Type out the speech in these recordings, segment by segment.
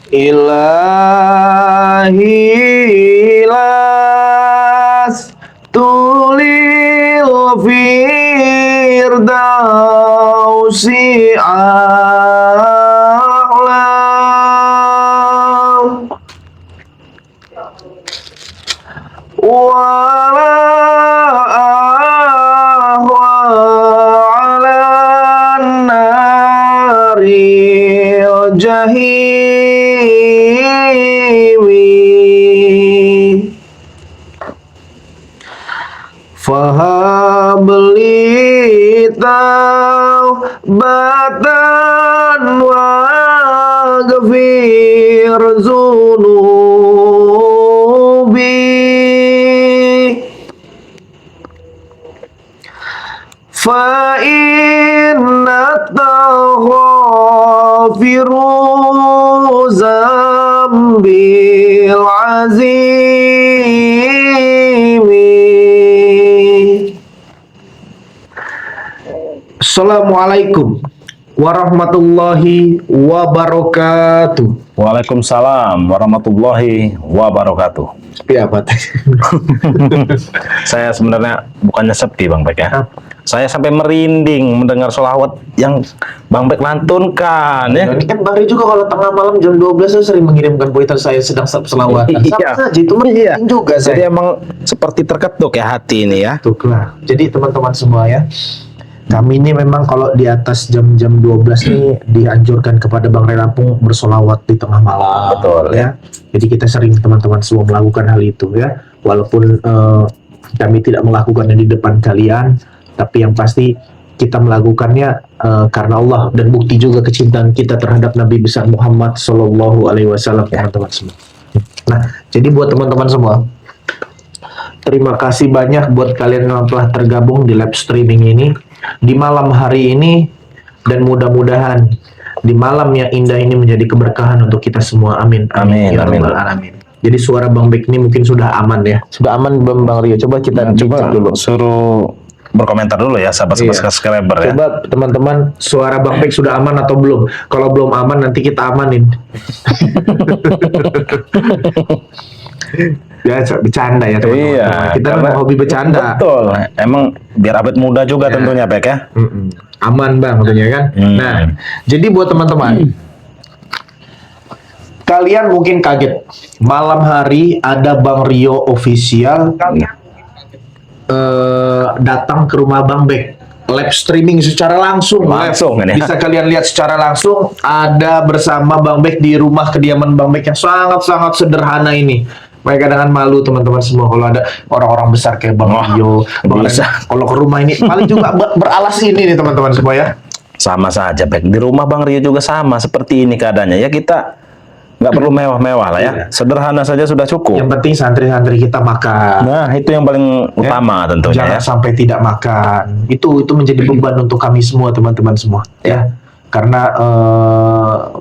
Ilahi las tulil firdausi a'lam wala ahwa ala naril jahimi fahabli taubatan wa ghafir zunubi fa inna taghafiru zambil azimi. Assalamualaikum warahmatullahi wabarakatuh. Waalaikumsalam warahmatullahi wabarakatuh. Sepi apa teh? Saya sebenarnya bukannya sepi Bang Bek ya. Saya sampai merinding mendengar sholawat yang Bang Bek lantunkan ya. Ini kan Bang Ri juga kalau tengah malam jam 12 saya sering mengirimkan boitan saya sedang selawatan. Sama saja itu merinding juga Jadi saya. emang seperti terketuk ya hati ini ya. Tuh lah. Jadi teman-teman semua ya, kami ini memang kalau di atas jam-jam 12 nih dianjurkan kepada Bang Ri Lampung bersolawat di tengah malam. Betul, ya. Jadi kita sering teman-teman semua melakukan hal itu ya. Walaupun kami tidak melakukannya di depan kalian, tapi yang pasti kita melakukannya karena Allah dan bukti juga kecintaan kita terhadap Nabi besar Muhammad Sallallahu Alaihi Wasallam teman-teman semua. Nah, jadi buat teman-teman semua, terima kasih banyak buat kalian yang telah tergabung di live streaming ini di malam hari ini, dan mudah-mudahan di malam yang indah ini menjadi keberkahan untuk kita semua. Amin. Amin, Ya amin. Rabbal Alamin. Jadi suara Bang Bek ini mungkin sudah aman ya. Sudah aman Bang Rio. Coba kita Coba cek dulu. suruh berkomentar dulu ya sahabat-sahabat Iya. subscriber ya. Coba teman-teman, suara Bang Bek sudah aman atau belum? Kalau belum aman nanti kita amanin. Ya, bercanda ya teman-teman. Iya, Kita karena- memang hobi bercanda. Betul. Emang biar awet muda juga tentunya Bek ya. Aman Bang tentunya kan. Nah, jadi buat teman-teman, kalian mungkin kaget malam hari ada Bang Rio official datang ke rumah Bang Bek, live streaming secara langsung. Langsung, Live. kan ya? Bisa kalian lihat secara langsung ada bersama Bang Bek di rumah kediaman Bang Bek yang sangat-sangat sederhana ini. Mereka dengan malu teman-teman semua kalau ada orang-orang besar kayak Bang Rio, Bang bisa. Ren. Kalau ke rumah ini paling juga beralas ini nih teman-teman semua ya. Sama saja Bek. Di rumah Bang Rio juga sama seperti ini keadaannya. Ya kita nggak perlu mewah-mewah lah ya. Iya. Sederhana saja sudah cukup. Yang penting santri-santri kita makan. Nah, itu yang paling utama tentunya Jangan ya. sampai tidak makan. Itu menjadi beban untuk kami semua teman-teman semua ya. Karena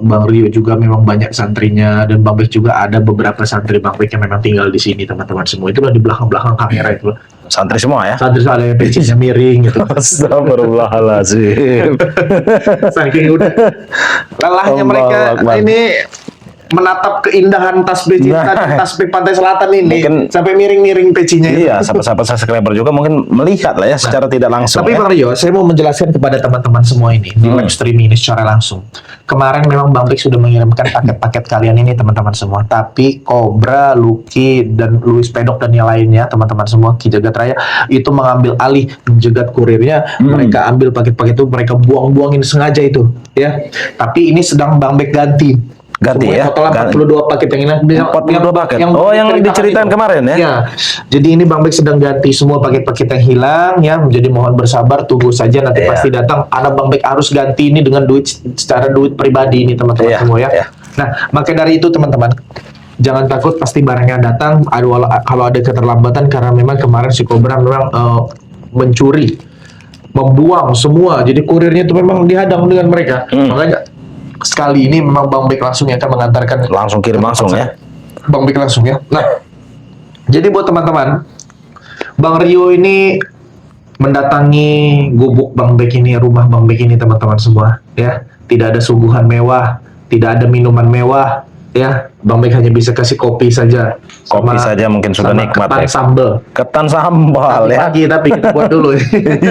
Bang Rio juga memang banyak santrinya, dan Bang Bek juga ada beberapa santri Bang Bek yang memang tinggal di sini teman-teman semua. Itulah di belakang-belakang kamera itu. Santri semua ya. Santri ada yang pecinya miring gitu. Astagfirullahaladzim. Saking udah lelahnya Allahu mereka Akbar. ini menatap keindahan tasbih cinta Nah. tasbih Pantai Selatan ini Mungkin- sampai miring-miring pecinya itu. Iya, sahabat-sahabat subscriber juga mungkin melihat lah ya secara tidak langsung. Tapi ya. Bang Rio, saya mau menjelaskan kepada teman-teman semua ini di live streaming ini secara langsung. Kemarin memang Bang Bek sudah mengirimkan paket-paket kalian ini teman-teman semua. Tapi Cobra, Lucky, dan Luis Pedok dan yang lainnya teman-teman semua, Ki Jagat Raya itu mengambil alih menjegat kurirnya. Mereka ambil paket-paket itu, mereka buang-buangin sengaja itu, ya. Tapi ini sedang Bang Bek ganti. Ganti Semuanya ya? Total 42 paket yang ini. 42 paket. Oh, yang diceritain kemarin ya? Ya. Jadi ini Bang Bek sedang ganti semua paket-paket yang hilang ya. Jadi mohon bersabar, tunggu saja nanti Iya. pasti datang. Ada Bang Bek harus ganti ini dengan duit secara duit pribadi ini teman-teman Iya, semua ya. iya. Nah, maka dari itu teman-teman, jangan takut, pasti barangnya datang. Kalau ada keterlambatan karena memang kemarin si Cobra memang mencuri, membuang semua. Jadi kurirnya itu memang dihadang dengan mereka. Makanya sekali ini memang Bang Bek langsung yang akan mengantarkan. Langsung kirim langsung ya. Bang Bek langsung ya. Nah, jadi buat teman-teman, Bang Rio ini mendatangi gubuk Bang Bek ini, rumah Bang Bek ini teman-teman semua ya. Tidak ada suguhan mewah, tidak ada minuman mewah, Ya, Bang Bek hanya bisa kasih kopi saja. Kopi saja mungkin sudah sama nikmat ketan ya. sambal. Ketan sambal ya. Pagi tapi kita buat dulu.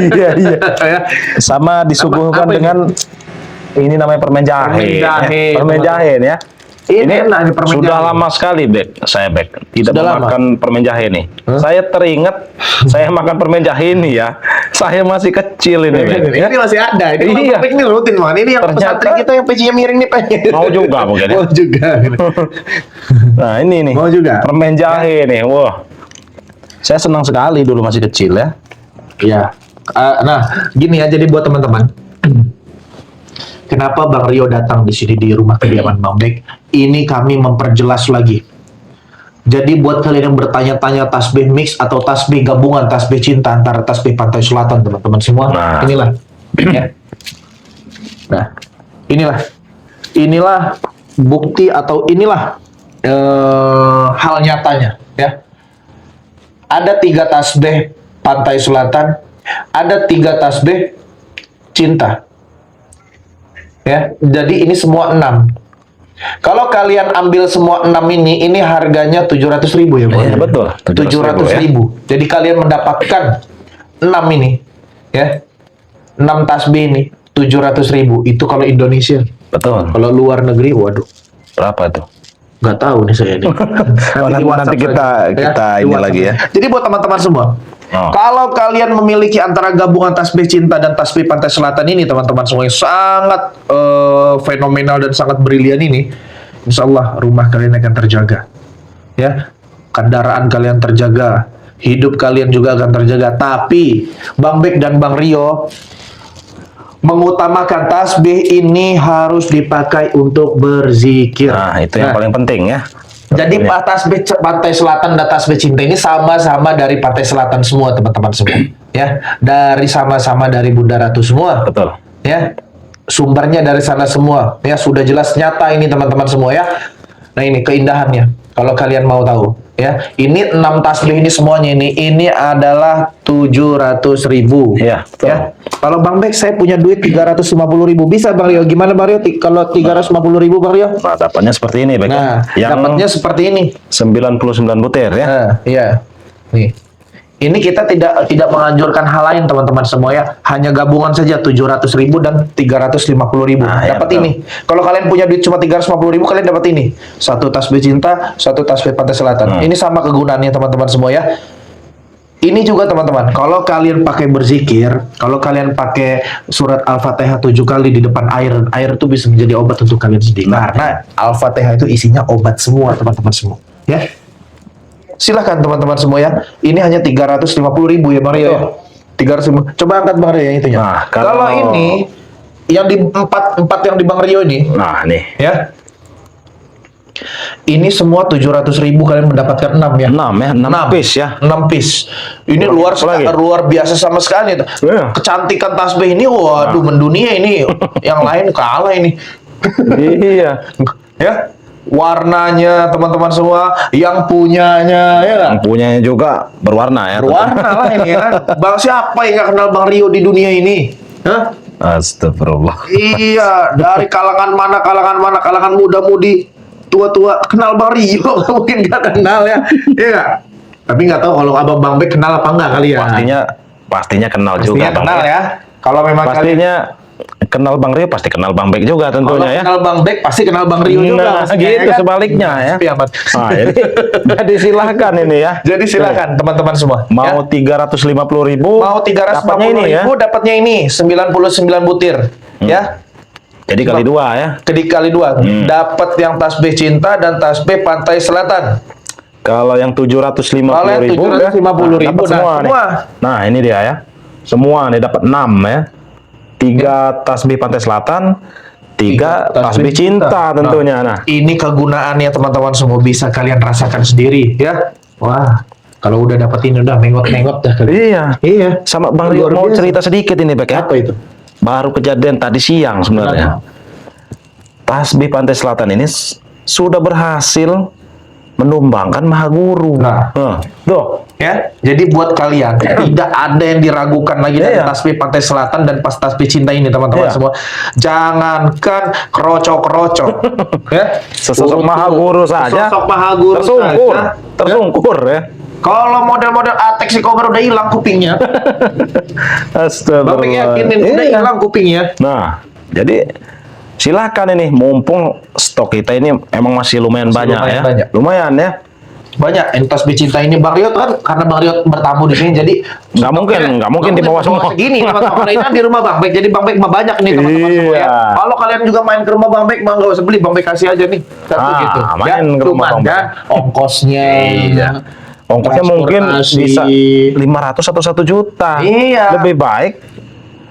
Iya iya. Ya. Sama disuguhkan Apa ini? dengan ini namanya permen jahe. Permen jahe, Ya. Permen jahe nih ya. Ini enak nih permen Sudah jahe. lama sekali saya tidak Sudah lama? makan permen jahe nih. Hah? Saya teringat saya makan permen jahe ini ya. Saya masih kecil ini, Bek. Ya. Ini masih ada. Ini Iya. Bang Bek ini rutin banget. Ini yang Ternyata- pesantren kita yang pecinya miring nih pengen. Mau juga mungkin ya. Mau juga. Nah, ini nih. Mau juga? Permen jahe nih. Wah. Saya senang sekali dulu masih kecil ya. Iya. Nah, gini ya, jadi buat teman-teman. Kenapa Bang Rio datang di sini di rumah kediaman Bang Bek? Ini kami memperjelas lagi. Jadi buat kalian yang bertanya-tanya tasbih mix atau tasbih gabungan, tasbih cinta antara tasbih Pantai Selatan, teman-teman semua, Nah. inilah. Ya. Nah, inilah bukti atau inilah hal nyatanya, ya. Ada 3 tasbih Pantai Selatan, ada 3 tasbih cinta. Ya, jadi ini semua 6. Kalau kalian ambil semua 6 ini harganya 700.000 ya, Bang? Iya, betul. 700.000. Jadi kalian mendapatkan 6 ini, ya. 6 tasbih ini 700.000. Itu kalau Indonesia. Betul. Kalau luar negeri, waduh, Berapa tuh? nggak tahu nih saya nih. Di WhatsApp nanti kita saja. ini Di lagi ya. WhatsApp. Jadi buat teman-teman semua, Oh. kalau kalian memiliki antara gabungan tasbih cinta dan tasbih Pantai Selatan ini, teman-teman semua yang sangat fenomenal dan sangat brilian ini, insya Allah rumah kalian akan terjaga, ya, kendaraan kalian terjaga, hidup kalian juga akan terjaga. Tapi Bang Bek dan Bang Rio mengutamakan tasbih ini harus dipakai untuk berzikir. Nah, itu yang paling penting ya. Jadi Ini. tasbih Pantai Selatan dan tasbih cinta ini sama-sama dari Pantai Selatan semua, teman-teman semua. Ya, dari sama-sama dari Bunda Ratu semua. Betul. Ya, sumbernya dari sana semua. Ya, sudah jelas nyata ini teman-teman semua ya. Nah, ini keindahannya. Kalau kalian mau tahu, ya. Ini 6 tasbih ini semuanya ini adalah 700.000. Iya, betul. Ya. Kalau Bang Bek saya punya duit 350.000. Bisa Bang Rio? Gimana Bang Rio? Kalau 350.000 Bang Rio? Nah, dapatnya seperti ini, Bek. Nah, Yang dapatnya seperti ini. 99 butir ya. Nah, iya. Nih. Ini kita tidak menganjurkan hal lain teman-teman semua ya. Hanya gabungan saja 700.000 dan 350.000. Nah, ya, Dapat betul. ini. Kalau kalian punya duit cuma 350.000 kalian dapat ini. Satu tasbih cinta, satu tasbih Pantai Selatan. Ini sama kegunaannya teman-teman semua ya. Ini juga teman-teman, kalau kalian pakai berzikir, kalau kalian pakai surat Al-Fatihah 7 kali di depan air itu bisa menjadi obat untuk kalian sendiri. Karena Al-Fatihah itu isinya obat semua teman-teman semua. Ya. Silahkan teman-teman semua ya. Ini hanya 350.000 ya Bang Rio ya. 350. Coba angkat Bang Rio yang itunya. Nah, kalau ini yang di empat yang di Bang Rio ini, Nah, nih. ya. Ini semua 700.000 kalian mendapatkan 6 ya. 6 ya, 6 piece ya. 6 piece. Ini luar lagi? luar biasa sama sekali. Iya. Kecantikan tasbih ini waduh mendunia ini. Yang lain kalah ini. Iya. Ya. Warnanya teman-teman semua, yang punyanya ya nggak? Yang punyanya juga berwarna ya. Berwarna lah ini ya kan. Bang siapa yang nggak kenal Bang Rio di dunia ini? Hah? Astagfirullah. Iya, dari kalangan mana, kalangan muda-mudi, tua-tua, kenal Bang Rio, nggak mungkin nggak kenal ya. Iya nggak? Tapi nggak tahu kalau Abang Bang Bek kenal apa enggak kali ya. Pastinya kenal juga, Pastinya Bang. kenal ya. Kalau memang kalian Pastinya kenal Bang Rio, pasti kenal Bang Bek juga kalau tentunya ya. kenal Bang Bek pasti kenal Bang Rio juga. Nah, pastinya, gitu kan? sebaliknya ya. Sepi amat. Nah, jadi silahkan ini ya. Jadi silakan teman-teman semua. Mau ya. 350.000, Mau 350.000 dapatnya ini ya. dapatnya ini 99 butir. Ya. Jadi kali 2 ya. Kali 2. Dapat yang tasbih cinta dan tasbih Pantai Selatan. Kalau yang 750.000 Kalau yang 750.000 dapat semua nih. semua. Nah, ini dia ya. Semua nih dapat 6 ya. 3 tasbih Pantai Selatan, 3 tasbih cinta tentunya. Nah, Ini kegunaannya teman-teman semua bisa kalian rasakan sendiri ya. Wah, kalau udah dapat ini udah mengot-mengot dah kalian. iya. Iya. Sama Bang Rio Luar mau biasa. cerita sedikit ini, Bek ya. Apa itu? Baru kejadian tadi siang sebenarnya. Tasbih Pantai Selatan ini sudah berhasil menumbangkan Maha Guru. Nah. Tuh. Ya, jadi buat kalian tidak ada yang diragukan lagi dari Iya. tasbih Pantai Selatan dan pas tasbih cinta ini teman-teman Iya. semua. Jangankan kroco-kroco, ya. Sesosok Maha Guru saja. Sesosok Maha Guru tersungkur, saja. tersungkur ya. Kalau model-model Atek si Kobar udah hilang kupingnya, Bang Bek yakinin udah Iya. hilang kupingnya. Nah, jadi silakan ini, mumpung stok kita ini emang masih lumayan banyak lumayan ya. banyak. Lumayan ya. Banyak yang tasbih cinta ini Bang Riot kan, karena Bang Riot bertamu di sini jadi Nggak mungkin dibawa semua. segini teman-teman. Ini kan di rumah Bang Bek, jadi Bang Bek mah banyak nih teman-teman semua ya. Iya. Kalau kalian juga main ke rumah Bang Bek mah nggak usah beli, Bang Bek kasih aja nih satu gitu. main ke rumah Bang Bek. kan ongkosnya. Iya. Ongkosnya mungkin Transportasi. bisa 500 atau 1 juta. Iya. Lebih baik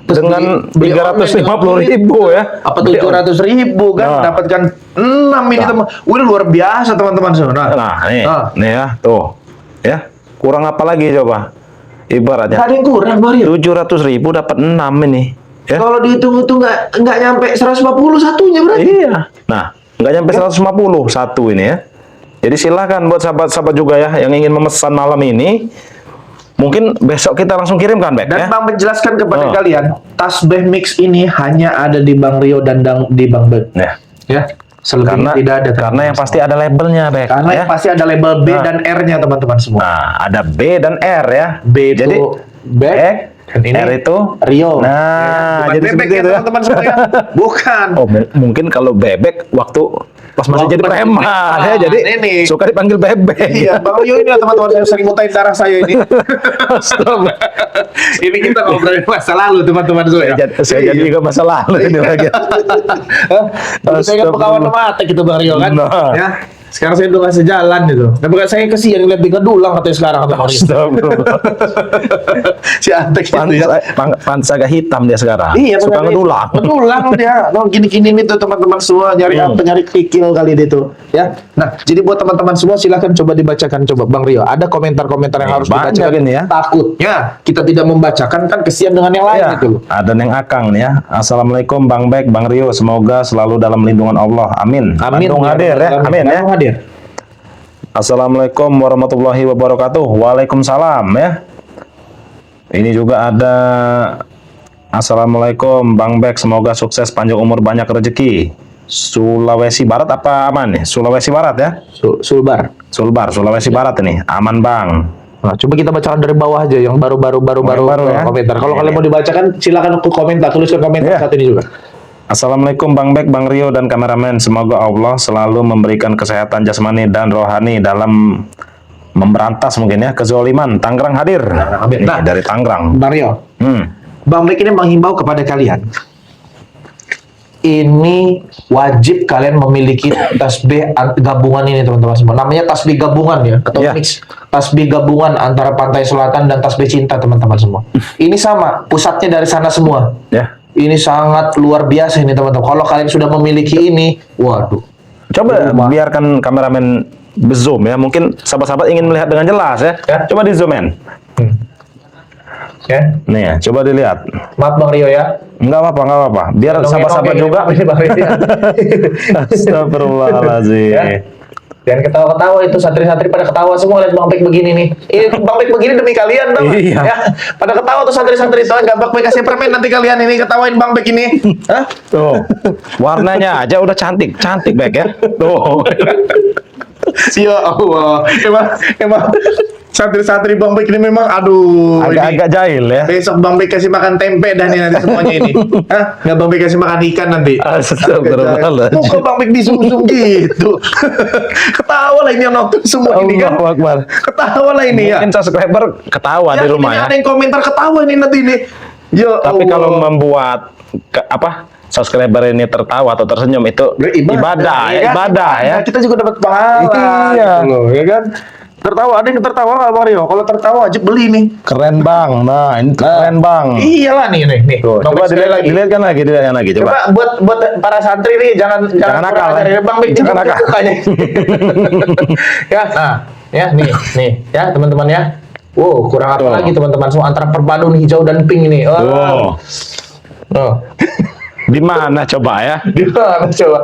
Terus dengan beli 350.000 ya. apa 700.000 kan, Nah. dapatkan 6 ini teman. Udah luar biasa teman-teman semua. Nah, nih ya, tuh. Ya, kurang apa lagi coba? Nggak Ibaratnya ada yang kurang Bang Riot. 700.000 dapat 6 ini. Ya. Kalau dihitung itu nggak nyampe 150 satunya berarti. Iya. Nah, nggak nyampe 150 satu ini ya. Jadi silakan buat sahabat-sahabat juga ya yang ingin memesan malam ini. Mungkin besok kita langsung kirimkan, Bek Dan ya. Bang menjelaskan kepada Oh. kalian, tasbih mix ini hanya ada di Bang Rio dan di Bang Bek. Ya. Ya, selebihnya Karena tidak ada. karena yang pasti ada labelnya, Bek. Karena ya. yang pasti ada label B Nah. dan R-nya teman-teman semua. Nah, ada B dan R ya. B Jadi itu Bek, dan ini R itu Rio. Nah, Bukan jadi bebek seperti ya itu ya. teman-teman semua ya. Bukan. Oh, mungkin kalau bebek waktu pas masih Waktu jadi masih preman preman, ya, jadi ini. suka dipanggil bebek. Iya, Bang Rio ini lah teman-teman yang sering mutain darah saya ini. Ini kita ngobrolin masa lalu teman-teman semua ya. Saya jadi juga masa lalu ini lagi. Dulu saya kan pekawan sama Atek gitu Bang Rio kan. Nah. Ya. Sekarang saya udah ngasih jalan gitu. Dan bukan saya kesian ngeliat Bika dulang katanya sekarang kata Bang Rio. Astagfirullah. Si Atek itu ya. Pantes agak hitam dia sekarang. Iya, Suka benar. ngedulang. Ngedulang dia. No, gini-gini nih tuh teman-teman semua nyari apa, nyari kikil kali dia tuh. Ya. Nah, jadi buat teman-teman semua silakan coba dibacakan coba Bang Rio. Ada komentar-komentar yang harus banyak dibacakan. ini ya. Takutnya kita tidak membacakan kan kesian dengan yang lain Ya, gitu loh. ada Neng Akang nih ya. Assalamualaikum Bang Bek, Bang Rio. Semoga selalu dalam lindungan Allah. Amin. Bandung hadir ya. Amin ya. Bandung hadir. Assalamualaikum warahmatullahi wabarakatuh. Waalaikumsalam ya. Ini juga ada Assalamualaikum Bang Bek, semoga sukses, panjang umur, banyak rezeki. Sulawesi Barat apa aman nih? Sulawesi Barat ya? Sulbar. Sulawesi Barat ini. Aman Bang. Nah, coba kita bacakan dari bawah aja yang baru ya. komentar. Kalau Ini. kalian mau dibacakan silakan ke komentar, tuliskan komentar Iya. saat ini juga. Assalamualaikum Bang Bek, Bang Rio, dan kameramen. Semoga Allah selalu memberikan kesehatan jasmani dan rohani dalam memberantas mungkin ya kezoliman. Tangerang hadir. Amin. Ini Nah. dari Tangerang. Bang Rio, Hmm. Bang Bek ini menghimbau kepada kalian. Ini wajib kalian memiliki tasbih gabungan ini teman-teman semua. Namanya tasbih gabungan ya atau Iya. mix tasbih gabungan antara Pantai Selatan dan tasbih cinta teman-teman semua. Ini sama, pusatnya dari sana semua. Ya. Ini sangat luar biasa ini teman-teman. Kalau kalian sudah memiliki ini, waduh. Coba biarkan kameramen zoom ya. Mungkin sahabat-sahabat ingin melihat dengan jelas ya. Ya. Coba di zoom in. Ya. Nih ya, coba dilihat. Maaf Bang Rio ya. Enggak apa-apa. Biar sahabat-sahabat juga. Ini Bang Rio. Astagfirullahaladzim. Ya. Dan ketawa-ketawa itu santri-santri pada ketawa semua lihat Bang Bek begini nih. Ini Bang Bek begini demi kalian Bang. Iya. Ya. Pada ketawa tuh santri-santri itu enggak Bang Bek kasih permen nanti kalian ini ketawain Bang Bek ini. Hah? Tuh. Warnanya aja udah cantik Bek ya. Tuh. Ya Allah. Emang santri-santri Bang Bek ini memang aduh Agak-agak jahil ya. besok Bang Bek kasih makan tempe dah nih nanti semuanya ini. Hah? Nggak Bang Bek kasih makan ikan nanti. Astagfirullahaladzim. Kok Bang Bek disum-sum gitu. Ketawa lah ini yang nonton semua ini kan. Allahu Akbar. Ketawa lah ini ya. Mungkin subscriber ketawa di rumah ini ya. ada yang komentar ketawa nih nanti ini. Ya Tapi Allah. kalau membuat subscriber ini tertawa atau tersenyum itu ibadah ya, kan? ibadah ya. Kita juga dapat pahala. Iya. Gitu loh, ya kan? Tertawa, ada yang tertawa nggak Bang Rio? Kalau tertawa wajib beli nih. Keren Bang. Nah, ini keren Bang. Iyalah nih. Tuh, Bang coba Bek sekali dilihatkan lagi, Coba buat para santri nih jangan Jangan nakal, kurang ajar ya. ya. Bang Bek Jangan nakal. mukanya. Ya, nah, ya nih ya teman-teman ya. Wow, kurang apa Tuh. lagi teman-teman semua antara perpadu nih hijau dan pink ini. Tuh. Oh. Di mana coba ya? Di mana coba?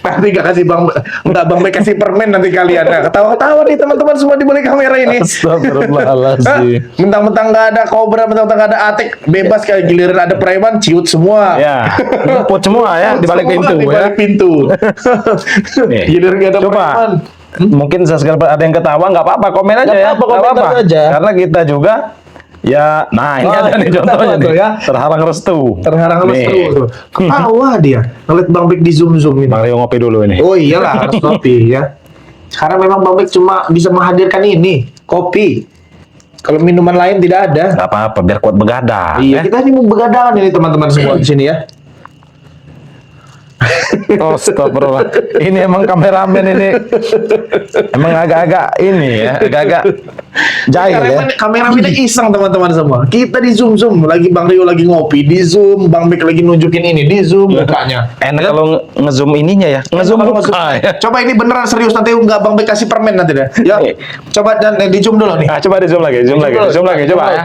Nanti nggak Bang Bek kasih permen nanti kalian. Nah, ketawa-ketawa nih teman-teman semua di balik kamera ini. Astagfirullahaladzim. Mentang-mentang nggak ada kobra, mentang-mentang nggak ada atek, bebas kayak giliran ada preman, ciut semua. Ya, ngumpul semua ya di balik pintu Di ya. balik pintu. Nih, Giliran nggak ada coba. preman. Mungkin subscriber ada yang ketawa, nggak apa-apa, komen aja Nggak ya. apa-apa, Nggak komentar aja. Karena kita juga ya, nah ini ada nih contohnya nih. Ya. Terhalang restu. Terhalang Nih. terus. Ketawa dia. Ngeliat Bang Bek di zoom ini. Bang Rio ngopi dulu ini. Oh iyalah harus kopi ya. Karena memang Bang Bek cuma bisa menghadirkan ini kopi. Kalau minuman lain tidak ada. Nggak apa-apa, biar kuat begadang. Iya, kita ini mau begadangan ini teman-teman semua di sini ya. Oh, astagfirullah. Ini emang kameramen ini. Emang agak-agak ini ya, agak-agak jahil ya. Kameramennya iseng teman-teman semua. Kita di zoom, lagi Bang Rio lagi ngopi, di zoom, Bang Bek lagi nunjukin ini, di zoom mukanya. Enak kalau nge-zoom ininya ya, nge-zoom Kalau muka nge-zoom. ya. Coba ini beneran serius nanti nggak Bang Bek kasih permen nanti deh. Ya, coba dan di zoom dulu nih. Ah, coba di zoom lagi, zoom lagi, zoom lagi, coba ya.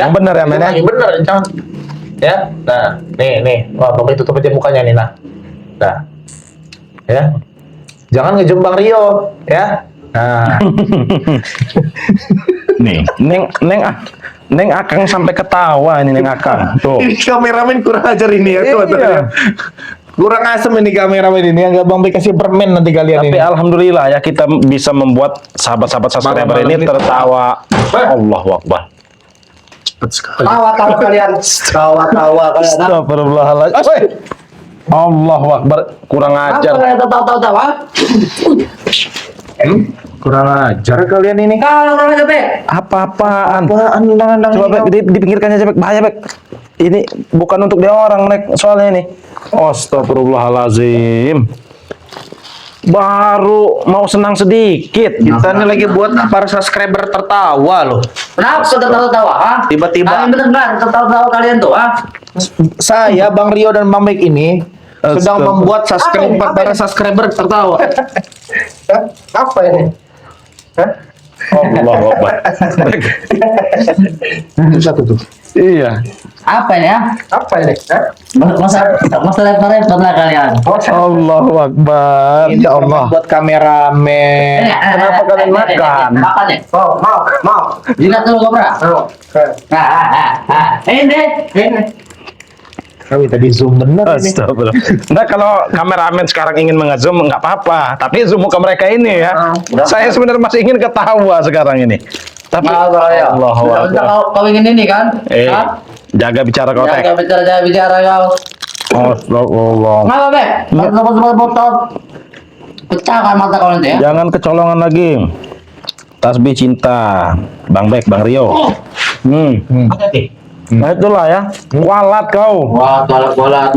Yang benar ya, men ya. Yang bener, jangan. Ya, nah, nih, wah Bang Bek tutup aja mukanya nih, nah. Nah, ya, jangan ngezoom Bang Rio, ya. Nah, Nih, Neng Akang sampai ketawa ini Neng Akang. Tuh. ini kameramen kurang ajar ini ya, tuh. Iya. Kurang asem ini kameramen ini, yang nggak Bang Bek kasih permen nanti kalian Tapi ini. alhamdulillah ya kita bisa membuat sahabat-sahabat subscriber Malam-malam ini ini. tertawa. Allahu Akbar. Cepet sekali. Tawa kalian. Tawa kalian. Astagfirullahaladzim. Allahu Akbar, kurang Apa ajar. kalian tawa? Kurang ajar kalian ini. Kalau kalian capek. Apa-apaan? Nendang-nendang Coba ini. Bek, dipinggirkan aja Bek, bahaya Bek. Ini bukan untuk dia orang Nek, soalnya ini. Astagfirullahaladzim. Baru mau senang sedikit. Kita ini lagi buat para subscriber tertawa loh. Kenapa tertawa? Ha? Tiba-tiba. Kalian benar tertawa kalian tuh, ha? Saya, Bang Rio dan Bang Bek ini sedang Astaga. membuat Apa para subscriber tertawa. Apa ini? Allahu Akbar. Satu tuh. Iya. Apa ini ya? Apa ini? Masa repot lah kalian. Allahu Akbar. Ini Ya Allah. buat kameramen. Kenapa kalian makan? Makan nih. Oh, mau. Jilat dulu kopra. Ini. Kami tadi zoom bener ini. Astagfirullah. Nah, kalau kameramen sekarang ingin nge-zoom nggak apa-apa, tapi zoom muka mereka ini ya. Saya sebenarnya masih ingin ketawa sekarang ini. Tapi ya. Allahu Akbar. Kau ingin ini kan? Ha? Jaga bicara kau Tek. Jangan bicara kau. Astagfirullah. Ngapa, Bek? Botol botol. Pecah kan mata kau nanti ya? Jangan kecolongan lagi. Tasbih cinta, Bang Bek, Bang Rio. Hati-hati. Nah itulah ya, kualat kau. Wah, bola.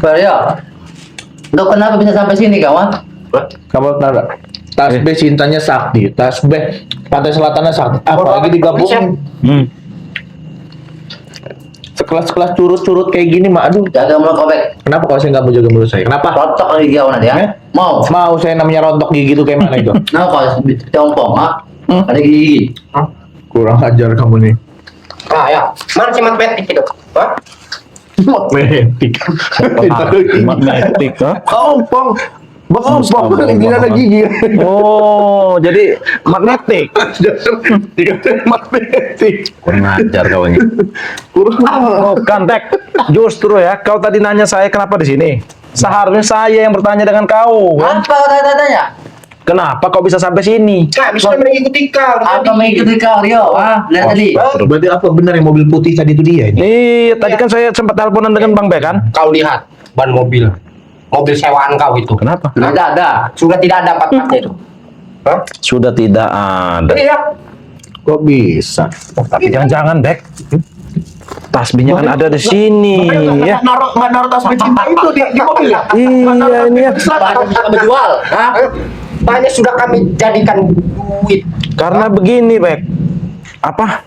Mario, lo kenapa bisa sampai sini kawan? Kamu tahu nggak? Tasbih cintanya sakti, tasbih pantai selatannya sakti. Apalagi digabungin sekelas-kelas curut-curut kayak gini, mak. Aduh, Jaga mulut kau, Bek. kenapa kau saya nggak mau jaga mulut saya? Kenapa? Rontok lagi kau nanti ya? Eh? Mau? Mau saya namanya rontok gigi itu kayak mana itu? Nah, kau tiongkong, ha? Ada gigi. Kurang ajar kamu nih. Ah, ya. Mana si matematik itu? Hah? Magnetik. Magnetik, ha? Ompong. Bang Ompong, ini ada gigi. Oh, jadi magnetik. Dikatakan magnetik. Kurang ajar kau ini. Kurang. Oh, kan Tek. Justru ya, kau tadi nanya saya kenapa di sini. Seharusnya saya yang bertanya dengan kau. Kan? Apa kau tanya? Kenapa kau bisa sampai sini? Kak, bisa mengikuti kau. Apa mengikuti kau, Rio? Ah, lihat tadi. Berarti apa benar yang mobil putih tadi itu dia ini? Iya, tadi kan saya sempat teleponan dengan Bang Bek kan? Kau lihat ban mobil sewaan kau itu Kenapa? Ada. sudah tidak ada empatnya itu. Hah? Sudah tidak ada. Iya. Kok bisa? Tapi jangan-jangan Bek. Tasbihnya kan ada di sini ya. Nggak naruh tasbih cinta itu di mobil ya? Iya ini ya. Banyak kita menjual. Hah? Banyak sudah kami jadikan duit. Karena begini Bek. Apa?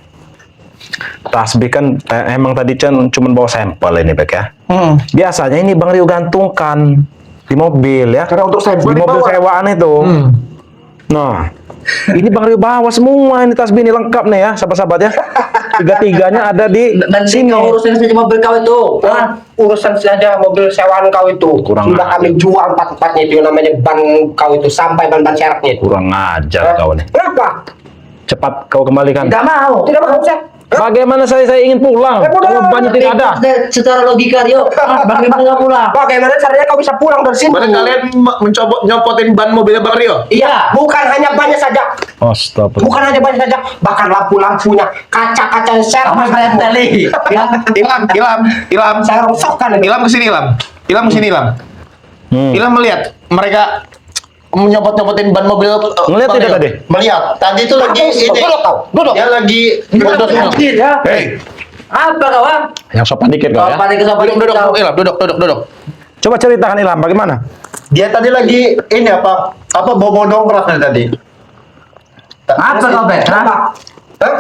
Tasbih kan emang tadi kan cuma bawa sampel ini Bek ya. Biasanya ini Bang Rio gantungkan di mobil ya. Karena untuk sampel di mobil dibawa. sewaan itu. Nah, Ini Bang Rio bawa semua ini tasbih ini lengkap nih ya, sahabat-sahabat ya. Tiga-tiganya ada di Nanti sini. kau urusin saja mobil kau itu. Nah, urusan saja mobil sewaan kau itu. Kurang Sudah ajar. kami jual empat-empatnya itu, namanya ban kau itu sampai ban-ban seraknya itu. Kurang ajar kau nih. Kenapa? Cepat kau kembalikan. Tidak mau. Tidak mau saya. Bagaimana saya ingin pulang? Kalau banyak tidak ada. Secara logika Rio, bagaimana nggak pulang? Bagaimana caranya kau bisa pulang dari sini? Mana kalian mencoba nyopotin ban mobilnya Bang Rio? Iya, bukan hanya bannya saja. Astagfirullah. Bukan hanya bannya saja, bahkan lampu-lampunya, kaca-kaca serep. Apa saya teli? Ya, Ilham, Saya rongsokkan ini. Ilham kesini Ilham. Hmm. Ilham melihat mereka nyopot-nyopotin ban mobil. Ngeliat Bang tidak Rio. tadi? Melihat tadi itu lagi ini Duduk kau, duduk. dia lagi bodos ya. Hei, Apa kawan? yang sopan dikit kau ya. Duduk. Coba ceritakan Ilham bagaimana? dia tadi lagi ini apa bawa dongkrak tadi. Apa kau Bet? Hah?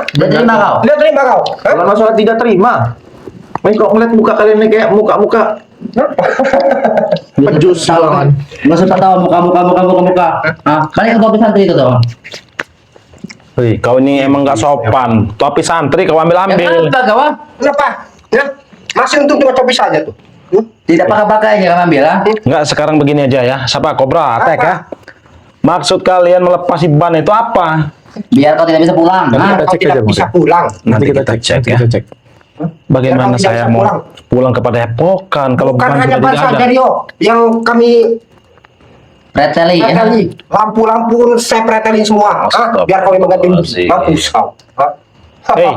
Dia terima kau? Dia terima kau? Hah? Bukan masalah tidak terima. Main kok ngeliat muka kalian nih kayak muka-muka pejus banget. Nggak usah tahu muka. Ah, balik ke topi santri itu tuh. Hei, kau ini emang nggak sopan. Topi santri kau ambil-ambil. Kenapa kawan? Kenapa? Ya? Masih untung cuma topi saja tuh. Tidak pakai aja kamu ambil ah. Nggak, sekarang begini aja ya. Siapa Kobra, attack ya. Maksud kalian melepasi ban itu apa? Biar kau tidak bisa pulang. Nanti Ah, kita Kau cek tidak aja, bisa Bang. pulang. Nanti kita cek ya. Bagaimana Biar kau tidak saya bisa mau pulang. pulang kepada Epokan kalau Bukan ban hanya sudah ban tidak saja ada? Rio, yang kami Preteli ya. pretelin. Lampu-lampu saya pretelin semua. Biar kau yang mengganti Astagfirullahaladzim. mampus kau. Hah? Hei.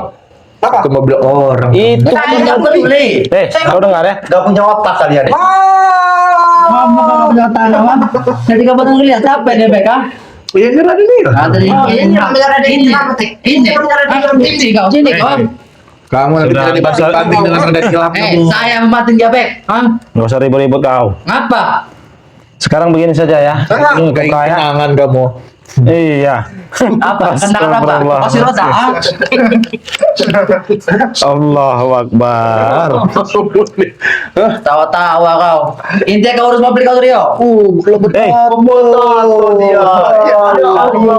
Apa? Itu mobil orang. Itu Saya nggak peduli. kau dengar ya? Gak punya otak kalian. Ngomong kamu punya kawan. Jadi kamu tuh lihat siapa dia Bek ah? Iya kira ini. Ah, tadi ini kau sini kawan. Kamu nanti Sudah, bisa dibanting-banting dengan ada Ilham. Saya mematin dia Bek. Ah, Nggak usah ribut-ribut kau. apa? Sekarang begini saja ya. Ini Kayak Kobra ya. kenangan kamu. Iya. Apa? Kendaraan apa? Astagfirullah. Masih roda ah? Allahu Akbar. Tawa-tawa kau. Intinya kau urus mobil kau Rio. Hei,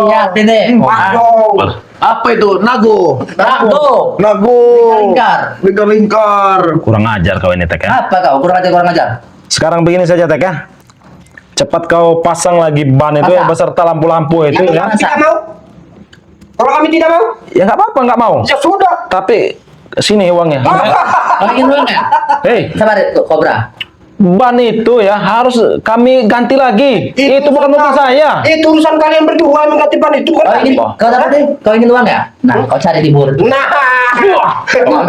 Iya, sini. Waduh. Apa itu? Nago. Nago. Lingkar. Lingkar. kurang ajar kau ini Tek ya. Apa kau? Kurang ajar. Sekarang begini saja Tek ya. Cepat kau pasang lagi ban itu Masa? beserta lampu-lampu itu Yang ya. kami tidak mau. Kalau kami tidak mau, Ya nggak apa-apa, nggak mau. ya sudah. Tapi sini uangnya. Kau ingin uang nggak? Hei, Sabar, tuh, Kobra. ban itu ya harus kami ganti lagi. Itu bukan mobil saya. Itu urusan kalian berdua yang mengganti ban itu Kau kan. ingin, kau dapat deh? Kau ingin uang nggak? Nah, kau cari di bur. Nah.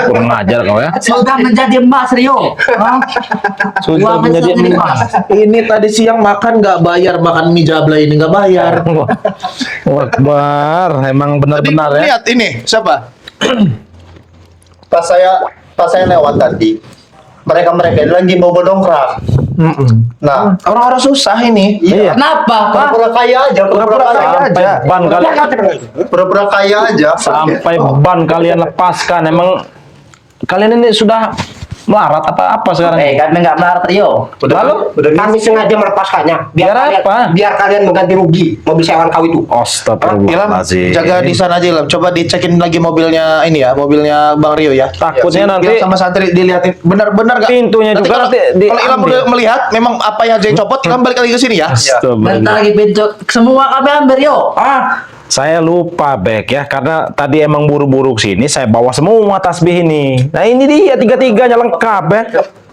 Kurang ajar kau ya. Sudah menjadi emas Rio. Hah? Sudah Uang menjadi menjadi emas. Ini tadi siang makan nggak bayar, makan mie jabla ini nggak bayar. Wakbar, emang benar-benar ya. Lihat ini siapa? pas saya lewat tadi, mereka lagi bawa dongkrak. Nah, Orang-orang susah ini. Iya. Kenapa? Hah? pura-pura kaya aja, pura-pura kaya Sampai aja, ban kalian, pura-pura kaya aja. sampai ban kalian lepaskan. Emang kalian ini sudah melarat apa sekarang? Kami nggak melarat Rio. Lalu? Kami sengaja melepaskannya Biar kalian, apa? biar kalian mengganti rugi mobil sewaan kau itu. Ilham, Astagfirullahaladzim. jaga di sana aja Ilham. Coba dicekin lagi mobilnya ini ya, mobilnya Bang Rio ya. Takutnya Biar nanti sama santri dilihatin benar-benar nggak? pintunya juga kalau, nanti kalau Ilham diambil. udah melihat memang apa yang Jay copot, Ilham balik lagi ke sini ya. Astagfirullah. Bentar lagi pintu. Semua kami ambil Rio. Ah, Saya lupa Bek ya, karena tadi emang buru-buru sini, saya bawa semua tasbih ini. Nah ini dia tiga-tiganya lengkap ya.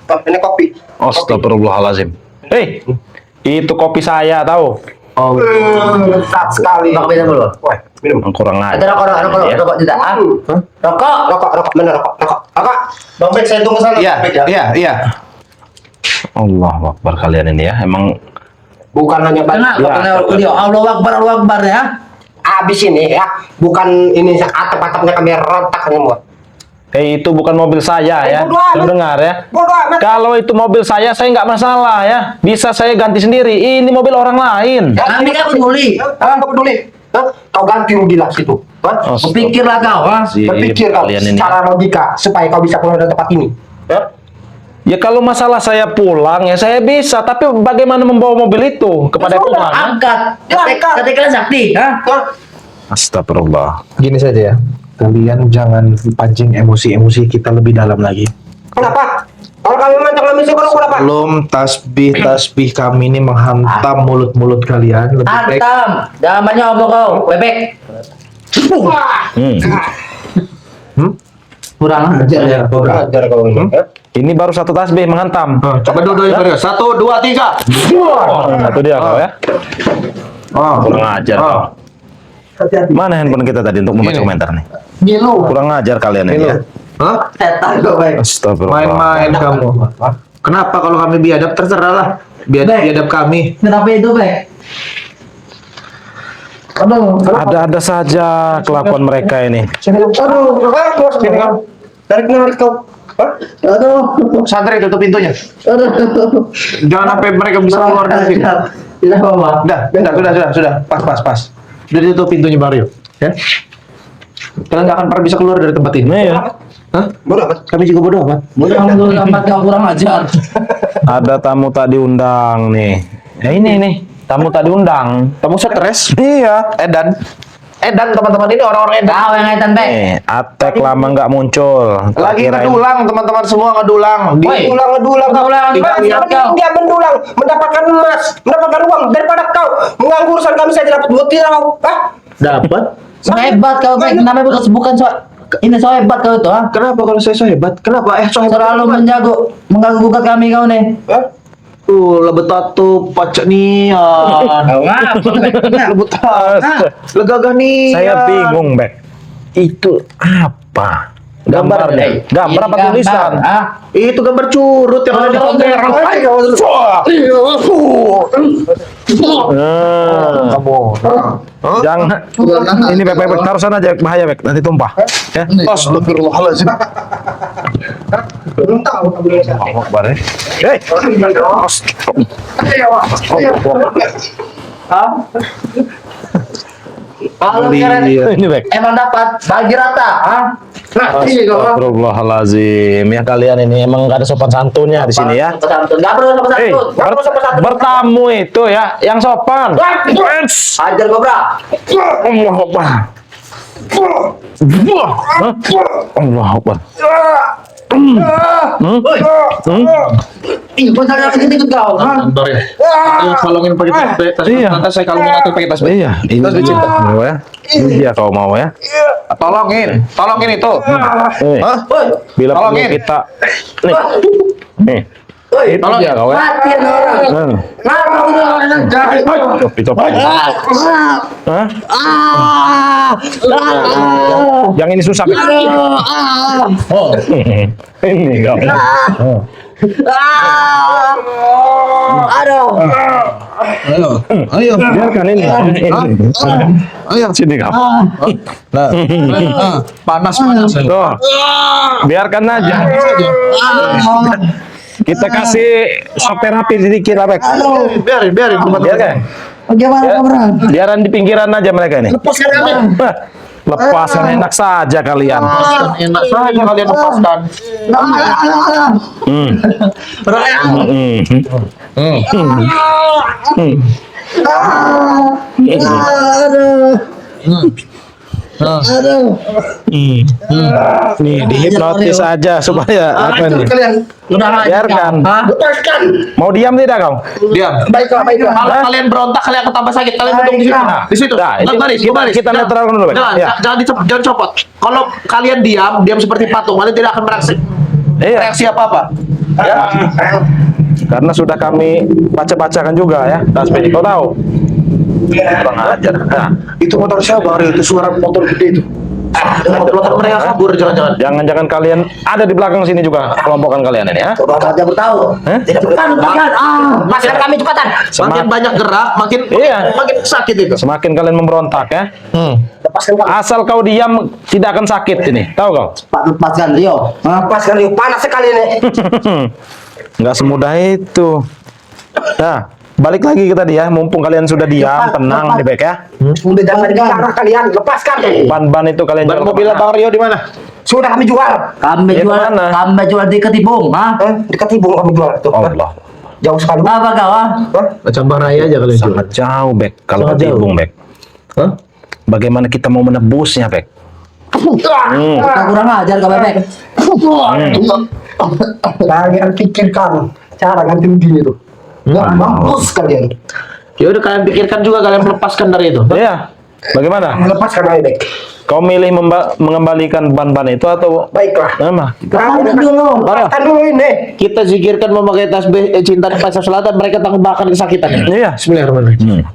Oh, ini kopi. Astagfirullahaladzim. Hei, itu kopi saya tahu. Lezat sekali. rokok beda dulu. Wah, minum. Kurang Ada ajar. rokok tidak? Ah, rokok. Rokok, mana rokok? Bang Bek, saya tunggu sana. Iya, Bek, ya. iya. Allah Akbar kalian ini ya, emang Bukan hanya Kenapa? Ya. Kenapa Rio? Allah Akbar ya. Abis ini ya, bukan ini atap-atapnya kami rontak semua. itu bukan mobil saya ya. bodo amat. Kau dengar ya. Bodoh amat. Kalau itu mobil saya nggak masalah ya. Bisa saya ganti sendiri. Ini mobil orang lain. Kami nggak peduli. Kau nggak peduli? Hah? Kau ganti rugi lah situ. Hah? Berpikirlah kau. Ah. Berpikir kau Kalian ini. secara logika supaya kau bisa pulang dari tempat ini. Hah? Ya kalau masalah saya pulang ya saya bisa. Tapi bagaimana membawa mobil itu kepada Sudah, Tuhan? Ya? angkat. Ya, angkat. Ketika sakti. Hah? Hah? Astagfirullah. Gini saja ya, kalian jangan pancing emosi-emosi kita lebih dalam lagi. Kenapa? Kalau kami memancing emosi kalau kenapa? Belum tasbih kami ini menghantam mulut-mulut kalian. Lebih baik Hantam. Jangan banyak omong kau. Bebek. Kurang ajar ya. Ajar kau ini. Ini baru satu tasbih menghantam. Coba dua-duanya Bang Rio. 1, 2, 3. Nah, itu dia kau ya. Kurang ajar kau. Mana handphone kita tadi untuk membaca komentar nih? Gilu. Kurang ajar kalian ini ya. Hah? Setan kau baik. Astagfirullah. main-main kamu. Kenapa kalau kami biadab terserah lah. Biadab kami. Kenapa itu baik? Aduh. Ada-ada saja kelakuan mereka ini. Aduh, sini kau. Narik kau. Hah? Aduh. Santri tutup pintunya. Aduh. Jangan sampai mereka bisa keluar dari sini. Tidak apa-apa. Sudah. Pas. Sudah ditutup pintunya Bang Rio. Ya. Kalian nggak akan pernah bisa keluar dari tempat ini. Nih ya. Hah? Bodoh amat. Kami juga bodoh amat. Bodoh amat kau kurang ajar. Ada tamu tak diundang nih. Ya ini tamu tak diundang. Kamu stres? Iya. Edan teman-teman ini orang-orang edan. Kau yang ngaitan baik. Atek lama nggak muncul. Lagi Kirain- ngedulang teman-teman semua ngedulang. Woi. Ngedulang. Ngedulang. Dia mendulang, mendapatkan emas, mendapatkan uang daripada kau mengganggu urusan kami saja dapat buat kau. Hah? Dapat? So hebat kau baik. Namanya bukan so. Ini so hebat kau itu ah. Kenapa kalau saya so hebat? Kenapa? So hebat. Selalu mengganggu gugat kami kau nih. Hah? Lebet tatu pacak nian. Lebet legagah nian. Saya bingung, Bek. Itu apa? Gambar apa tulisan? Ah. Itu gambar curut yang ada di pameran. Kamu. Jangan. Ini Bek, taruh sana aja, bahaya Bek, nanti tumpah. Ya. Astagfirullahaladzim. Belum tahu kamu yang siapa. Allahu Akbar. Hei. Kalau keren Ini Bek. emang dapat bagi rata, ah. Nah, ini kau. Astagfirullahalazim. Ya kalian ini emang gak ada sopan santunnya di sini ya. Enggak perlu sopan Hei, santun. Enggak perlu sopan santun. bertamu itu ya, yang sopan. Ajar Cobra. Allahu Akbar. Allahu Akbar. Ih, kau sangat sedikit kau. Ah. Bentar ya. Ayo kalungin pakai tasbih. Iya. Nanti saya kalungin atau pakai tasbih. Iya, ini dia mau ya. Ini dia kau mau ya. Tolongin itu. Hah? Bila perlu Tolongin. kita nih. Itu Tolong dia kau ya. mati orang. Coba. Hah? Yang ini susah. Bek. Oh. Ini kau. Oh. Ayo. Biarkan ini. Ayo. Sini kau. Panas. Tuh. Biarkan aja. Kita kasih sop terapi sedikit lah, Bek. Biarin. Biarkan. Bagaimana Cobra? Biaran di pinggiran aja mereka ini. Lepaskan kami. Lepaskan enak saja kalian. Enak saja kalian lepaskan. Hmm. Nih dihipnotis aja supaya apa nih? Biarkan. Lepaskan. Mau diam tidak kau? Diam. Baiklah. Kalau kalian berontak, kalian akan tambah sakit. Kalian duduk di situ. Nah, Di situ. Nah, ini Baris. kita netralkan dulu, Bek. Jangan copot. Kalau kalian diam seperti patung, kalian tidak akan Iya, reaksi apa-apa. Ya. karena sudah kami baca-bacakan juga ya. Tasbih, kau tahu? Kurang ajar. Nah, Itu motor siapa, Bang Rio? Itu suara motor gede itu. Motor mereka kabur, jangan-jangan. jangan-jangan kalian ada di belakang sini juga kelompokan kalian ini ya? Coba saja bertahu. Hah? Cepetan. Masukkan kami cepatan. Makin banyak gerak, makin Iya. makin sakit itu. Semakin kalian memberontak ya. Lepaskan kami. Asal kau diam tidak akan sakit ini. Tahu kau? Lepaskan Rio. Lepaskan yuk. Panas sekali nih. Nggak semudah itu. Nah, balik lagi ke tadi ya. Mumpung kalian sudah diam, tenang nih Bek ya. Udah jangan dilarang kalian. Lepaskan. Ban-ban itu kalian Ban jual mobilnya kemana? Bang Rio di mana? Sudah kami jual. Kami Ya, jual, kemana? kami jual di Ketibung, ah. Dekat Tibung kami jual. Tuh. Allah. Jauh sekali. Apa kau, ah? Macam Bang Raya aja kalian jual. Sangat jauh Bek. Kalau Sangat jauh. ketibung Bek. Hah? bagaimana kita mau menebusnya, Bek? Kita kurang ajar kau bebek. Kalian pikirkan cara ganti rugi itu. Nggak mampus kalian. Ya udah kalian pikirkan juga, kalian melepaskan dari itu. Iya. Bagaimana? Melepaskan aja, Bek. Kau milih mengembalikan ban-ban itu atau Baiklah. mana? Kalian dulu. Lepaskan dulu ini. Kita zikirkan memakai tasbih cinta di pasar selatan, mereka tambahkan kesakitan. Iya. Bismillahirrahmanirrahim.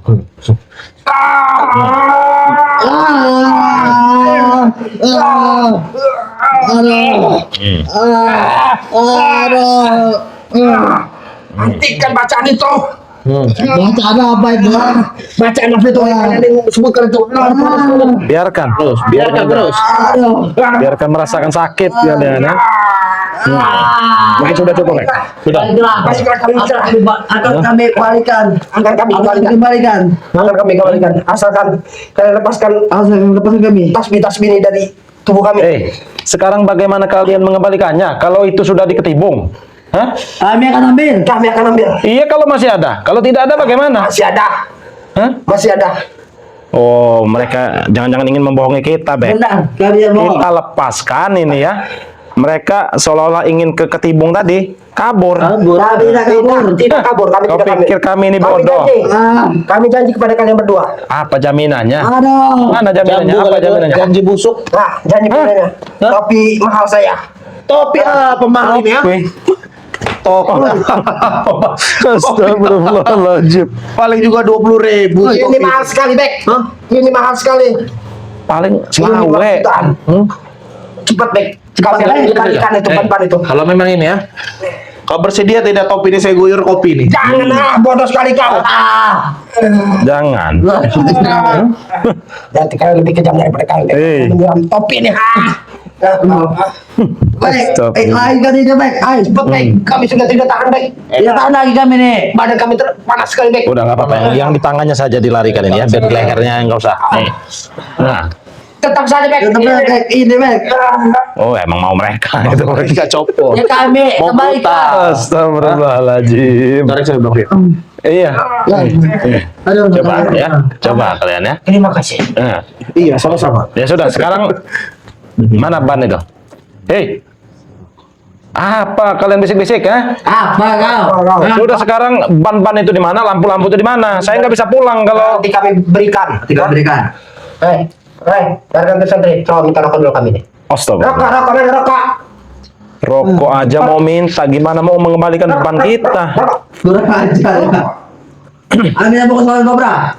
Hentikan bacaan itu. Bacaan apa itu? Bacaan apa itu? Kalian yang sebutkan itu. Biarkan. Biarkan terus. Biarkan merasakan sakit kalian ya. Mungkin sudah cukup, Bek. Sudah. Masihlah kami cerah. Akan kami kembalikan. Akan kami kembalikan. Akan kami kembalikan. Asalkan kalian lepaskan kami. tasbih-tasbih ini dari tubuh kami. Sekarang bagaimana kalian mengembalikannya kalau itu sudah diketibung? Hah? Kami akan ambil. Kami akan ambil. Iya, kalau masih ada. Kalau tidak ada bagaimana? Masih ada. Hah? Masih ada. Oh, mereka jangan-jangan ingin membohongi kita, Bek. Benar, kami yang mau. Kita lepaskan ini ya. Mereka seolah-olah ingin ke ketibung tadi, kabur. Kami tidak kabur. Tidak kabur. Kami Kau tidak pikir kami ini bodoh? Kami janji kepada kalian berdua. Apa jaminannya? Aduh. Mana jaminannya? Apa jaminannya? Janji busuk. Nah, janji kepadanya. Topi mahal saya. Topi apa mahal ini ya? Topi. Astagfirullahaladzim. Paling juga 20.000. Ini mahal sekali, Bek. Ini mahal sekali. Paling Ini lawe. jutaan. Cepat, Bek. Kami akan kembalikan itu ban itu. Kalau memang ini ya, kau bersedia tidak topi ini saya guyur kopi nih? Jangan bodoh sekali kau. Jangan. Nanti kalian lebih kejam daripada kalian. Menyiram topi ini. Baik, lain kali ini baik. Ayo, Cepat, Bek. Kami sudah tidak tahan, Bek. tidak tahan lagi kami nih. Badan kami panas sekali, Bek. Udah nggak apa-apa. Yang di tangannya saja dilarikan ini ya, biar di lehernya nggak usah. Nih. Nah. Tetap saja, Bek. Tetap baik, ini baik. Oh, emang mau mereka itu mereka copot. Ya kami kembalikan. Astagfirullahaladzim. Tarik saya Bang. Iya. Aduh, Coba ya, coba kalian ya. Terima kasih. Nah. Iya, sama-sama. Ya sudah, sekarang mana ban itu? Hei, apa kalian bisik-bisik ya? Apa kau? Sudah, sekarang ban-ban itu di mana? Lampu-lampu itu di mana? Saya nggak bisa pulang kalau. Nanti kami berikan. Tidak berikan. Darkan santri. Coba minta rokok dulu kami nih. Astaga. Rokok. Rokok aja mau minta, gimana mau mengembalikan ban kita? Kurang ajar ya. Ambil yang fokus lawan kobra.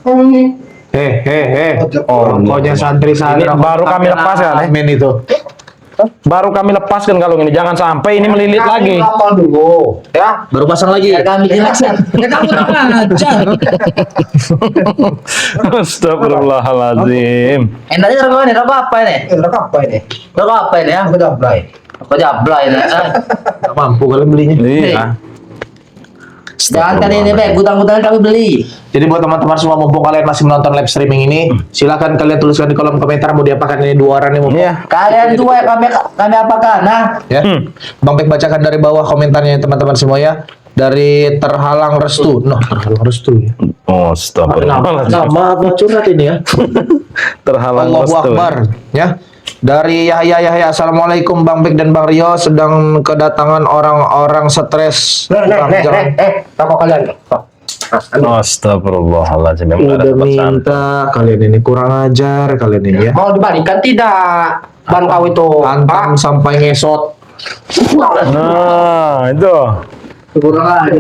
Oh, Pokoknya santri-santri ini baru kami lepaskan ya. Men itu. Baru kami lepaskan kalau ini, jangan sampai ini melilit lagi. Kapal dulu, ya. Baru pasang lagi. Ya kami jelaskan. Ya kamu kurang ajar. Astagfirullahaladzim. Enaknya rokok ini, rokok apa ini? Rokok apa ini? Rokok apa ini ya? Aku dablay. Rokok jablay ini. Nggak mampu kalian belinya. Iya. Jangan kali ini baik, gudang-gudangan kami beli. Jadi buat teman-teman semua, mumpung kalian masih menonton live streaming ini, silakan kalian tuliskan di kolom komentar mau diapakan ini dua orang ini. Iya. Kalian dua ya kami apakan? Nah, Ya. Bang Pek bacakan dari bawah komentarnya teman-teman semua ya. Dari terhalang restu. Nah, terhalang restu ya. Oh, astagfirullahaladzim. Nama apa curhat ini ya? Terhalang Allahu restu. Akbar ya. Dari Yahya, Assalamualaikum Bang Bek dan Bang Rio, sedang kedatangan orang-orang stres. Rokok kalian. Astagfirullahaladzim. Memang ada Udah tempat santai. minta kalian ini kurang ajar kalian ini ya. Mau dibalikan tidak? Ban kau itu. Pantang sampai ngesot. Nah, itu. kurang ajar.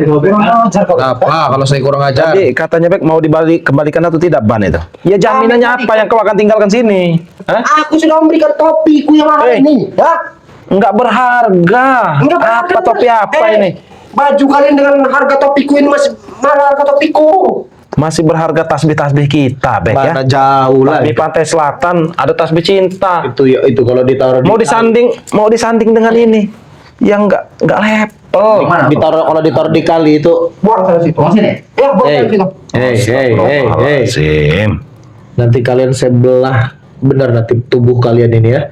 Apa kalau saya kurang ajar? Jadi katanya Bek mau kembalikan atau tidak ban itu? Ya jaminannya apa yang kau akan tinggalkan sini? Hah? Aku sudah memberikan topiku yang mahal ini, ya. Enggak berharga. Enggak Apa berharga. topi apa ini? Baju kalian dengan harga topiku ini masih mahal harga topiku. Masih berharga tasbih-tasbih kita, Bek ya. Mana jauh lah. Di pantai selatan ada tasbih cinta. Itu ya, itu kalau ditaruh Mau disanding dengan ini. Yang enggak level. kalau ditaruh di kali itu. Buang sana situ. Buang sini. Ya, buang sana situ. Astagfirullahaladzim. Nanti kalian sebelah benar nanti tubuh kalian ini ya.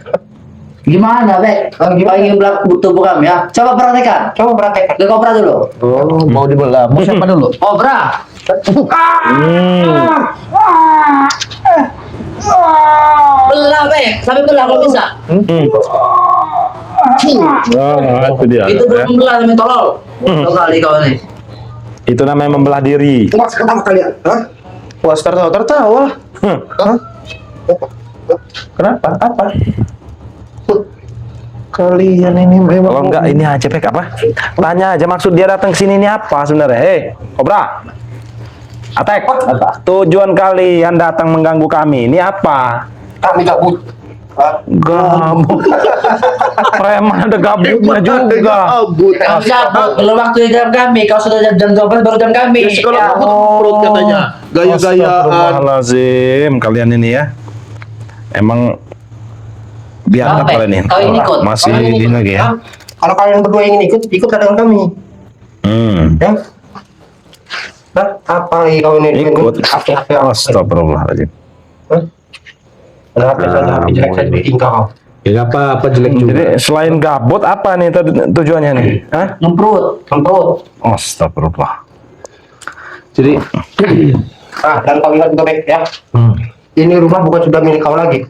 Gimana, Bek? Ingin belakang tubuh kami ya? Coba praktekkan. Coba praktekkan. Ke kobra dulu. Oh, mau dibelah. Mau siapa dulu? Kobra. Belah, Be. Sampai belah kalau bisa. Itu dia. Itu belum belah sampai tolol. Dua kali kau nih. Itu namanya membelah diri. Mas, kenapa kalian? Hah? Wah, tertawa. Hah? Kenapa? Apa? Kalian ini memang Kalau enggak ini aja Pek apa? Tanya aja maksud dia datang ke sini ini apa sebenarnya? Hei, Kobra. Attack. Tujuan kalian datang mengganggu kami ini apa? Kami gabut. Hah? Gabut. Preman ada gabutnya juga. Gabut. Kau siapa? Belum waktu jam kami. Kau sudah jam 12 baru jam kami. Ya, sekolah gabut perut katanya. Gaya-gayaan. Astagfirullahaladzim, kalian ini ya. Emang biar Apa, kalian ini. kau ini ikut? Masih Kalian ini ikut. lagi ya. Hah? Kalau kalian berdua ingin ikut dengan kami. Ya? Hah? Apa lagi kau ini? Ikut. Apa? Astagfirullahaladzim. Hah? Ada apa saja? Jelek saja bikin kau. Ya nggak apa-apa jelek juga. Jadi selain gabut apa nih tujuannya nih? Hah? Ngemprut. Astagfirullah. Jadi Dan kau ingat juga, Bek, ya. Ini rumah bukan sudah milik kau lagi.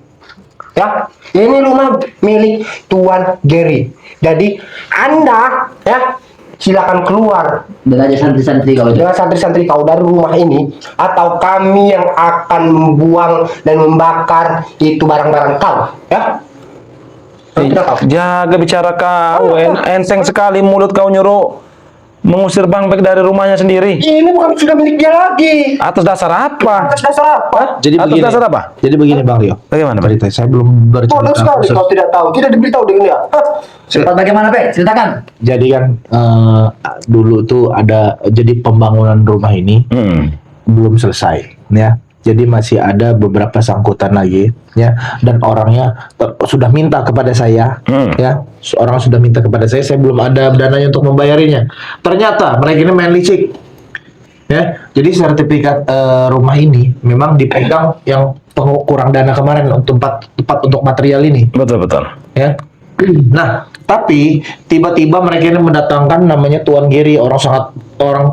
Ya, ini rumah milik Tuan Gary. Jadi Anda, ya, silakan keluar Dan aja santri-santri kau itu. dengan santri-santri kau dari rumah ini, atau kami yang akan membuang dan membakar itu barang-barang kau. Ya. Tidak kau. Jaga bicara kau, enteng sekali mulut kau nyuruh mengusir Bang Bek dari rumahnya sendiri. Ini bukan sudah milik dia lagi. Atas dasar apa? Atas dasar apa? jadi Atas begini. dasar apa? Jadi begini Bang Rio. Bagaimana, Bang? Cerita saya belum Bodoh bercerita. sekali kau tidak tahu, tidak diberitahu dengan dia. Hah? Cepat bagaimana, Be? Ceritakan. Jadi kan dulu tuh ada jadi pembangunan rumah ini belum selesai ya. Jadi masih ada beberapa sangkutan lagi ya, dan orangnya sudah minta kepada saya ya. Orang sudah minta kepada saya belum ada dananya untuk membayarinya. Ternyata mereka ini main licik. Ya, jadi sertifikat rumah ini memang dipegang yang kurang dana kemarin untuk tempat untuk material ini. Betul. Ya. Nah, tapi tiba-tiba mereka ini mendatangkan namanya Tuan Gary, orang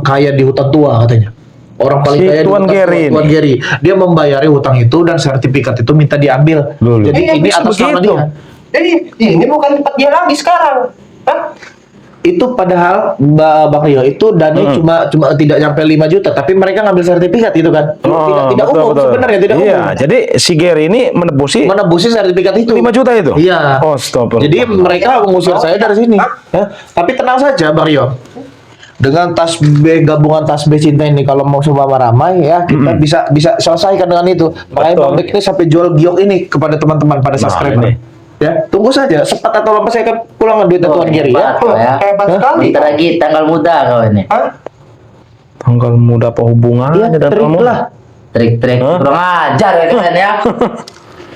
kaya di hutan tua katanya. Orang paling Si kaya di Tuan hutan Gary tua, ini. Tuan Gary. Dia membayari hutang itu dan sertifikat itu minta diambil. Loh. Jadi ini atas nama begitu. dia. Jadi ini bukan tempat dia lagi sekarang. Hah? Itu padahal Bang Rio itu dananya cuma tidak sampai 5 juta, tapi mereka ngambil sertifikat itu kan. Tidak betul, umum betul. sebenarnya, tidak Iya, umum. jadi si Gary ini Menebusi sertifikat itu 5 juta itu? Iya. Astagfirullah. Jadi mereka mengusir saya dari sini. Ya. Tapi tenang saja Bang Rio. Dengan tas B, gabungan tas B cinta ini, kalau mau seumpama ramai ya, kita bisa selesaikan dengan itu. Makanya Betul. Bang Bek ini sampai jual giok ini kepada teman-teman pada subscriber. ini. Ya, tunggu saja. Sepat atau lambat saya akan pulang duit Tuan Gary ya. Hebat sekali. Bentar lagi tanggal muda kau ini. Hah? Tanggal muda apa hubungannya Iya, dengan trik kamu? lah. Trik-trik. Hah? Kurang ajar ya kalian ya.